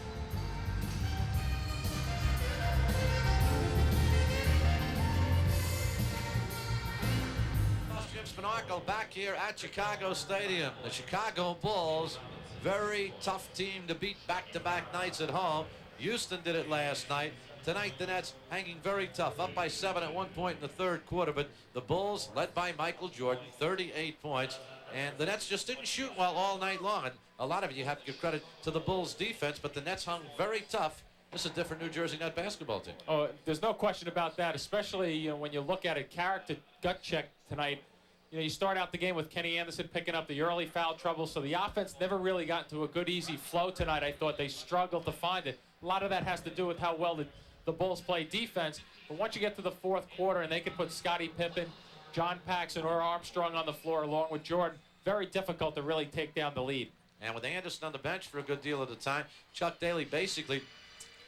A: Jim Spanarkel back here at Chicago Stadium. The Chicago Bulls, very tough team to beat back-to-back nights at home. Houston did it last night. Tonight, the Nets hanging very tough, up by 7 at one point in the 3rd quarter. But the Bulls, led by Michael Jordan, 38 points. And the Nets just didn't shoot well all night long. And a lot of it you have to give credit to the Bulls' defense, but the Nets hung very tough. This is a different New Jersey Net basketball team.
D: Oh, there's no question about that, especially when you look at a character gut check tonight. You start out the game with Kenny Anderson picking up the early foul trouble, so the offense never really got into a good, easy flow tonight. I thought they struggled to find it. A lot of that has to do with how well the Bulls play defense. But once you get to the fourth quarter and they can put Scottie Pippen, John Paxson, or Armstrong on the floor along with Jordan, very difficult to really take down the lead.
A: And with Anderson on the bench for a good deal of the time, Chuck Daly basically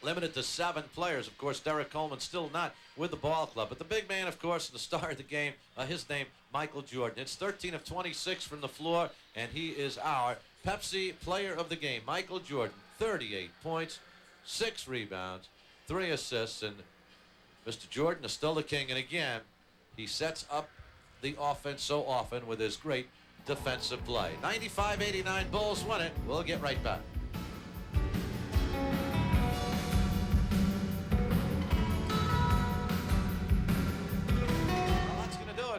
A: limited to 7 players. Of course, Derek Coleman still not with the ball club. But the big man, of course, the star of the game, his name, Michael Jordan. It's 13 of 26 from the floor, and he is our Pepsi player of the game. Michael Jordan, 38 points, 6 rebounds, 3 assists, and Mr. Jordan is still the king. And again, he sets up the offense so often with his great defensive play. 95-89 Bulls win it. We'll get right back.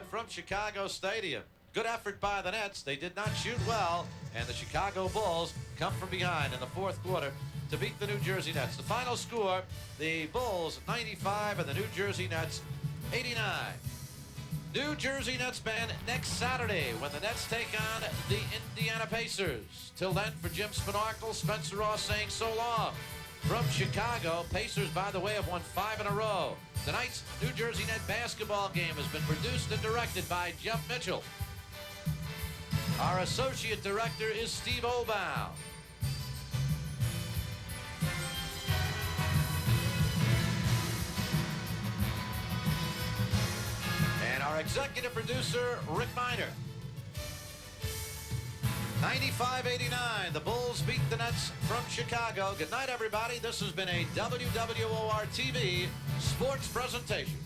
A: From Chicago Stadium. Good effort by the Nets. They did not shoot well, and the Chicago Bulls come from behind in the fourth quarter to beat the New Jersey Nets. The final score, the Bulls 95 and the New Jersey Nets 89. New Jersey Nets band next Saturday when the Nets take on the Indiana Pacers. Till then, for Jim Spinarkle, Spencer Ross saying so long. From Chicago, Pacers, by the way, have won 5 in a row. Tonight's New Jersey Net basketball game has been produced and directed by Jeff Mitchell. Our associate director is Steve Obow. And our executive producer, Rick Miner. 95-89, the Bulls beat the Nets from Chicago. Good night, everybody. This has been a WWOR-TV sports presentation.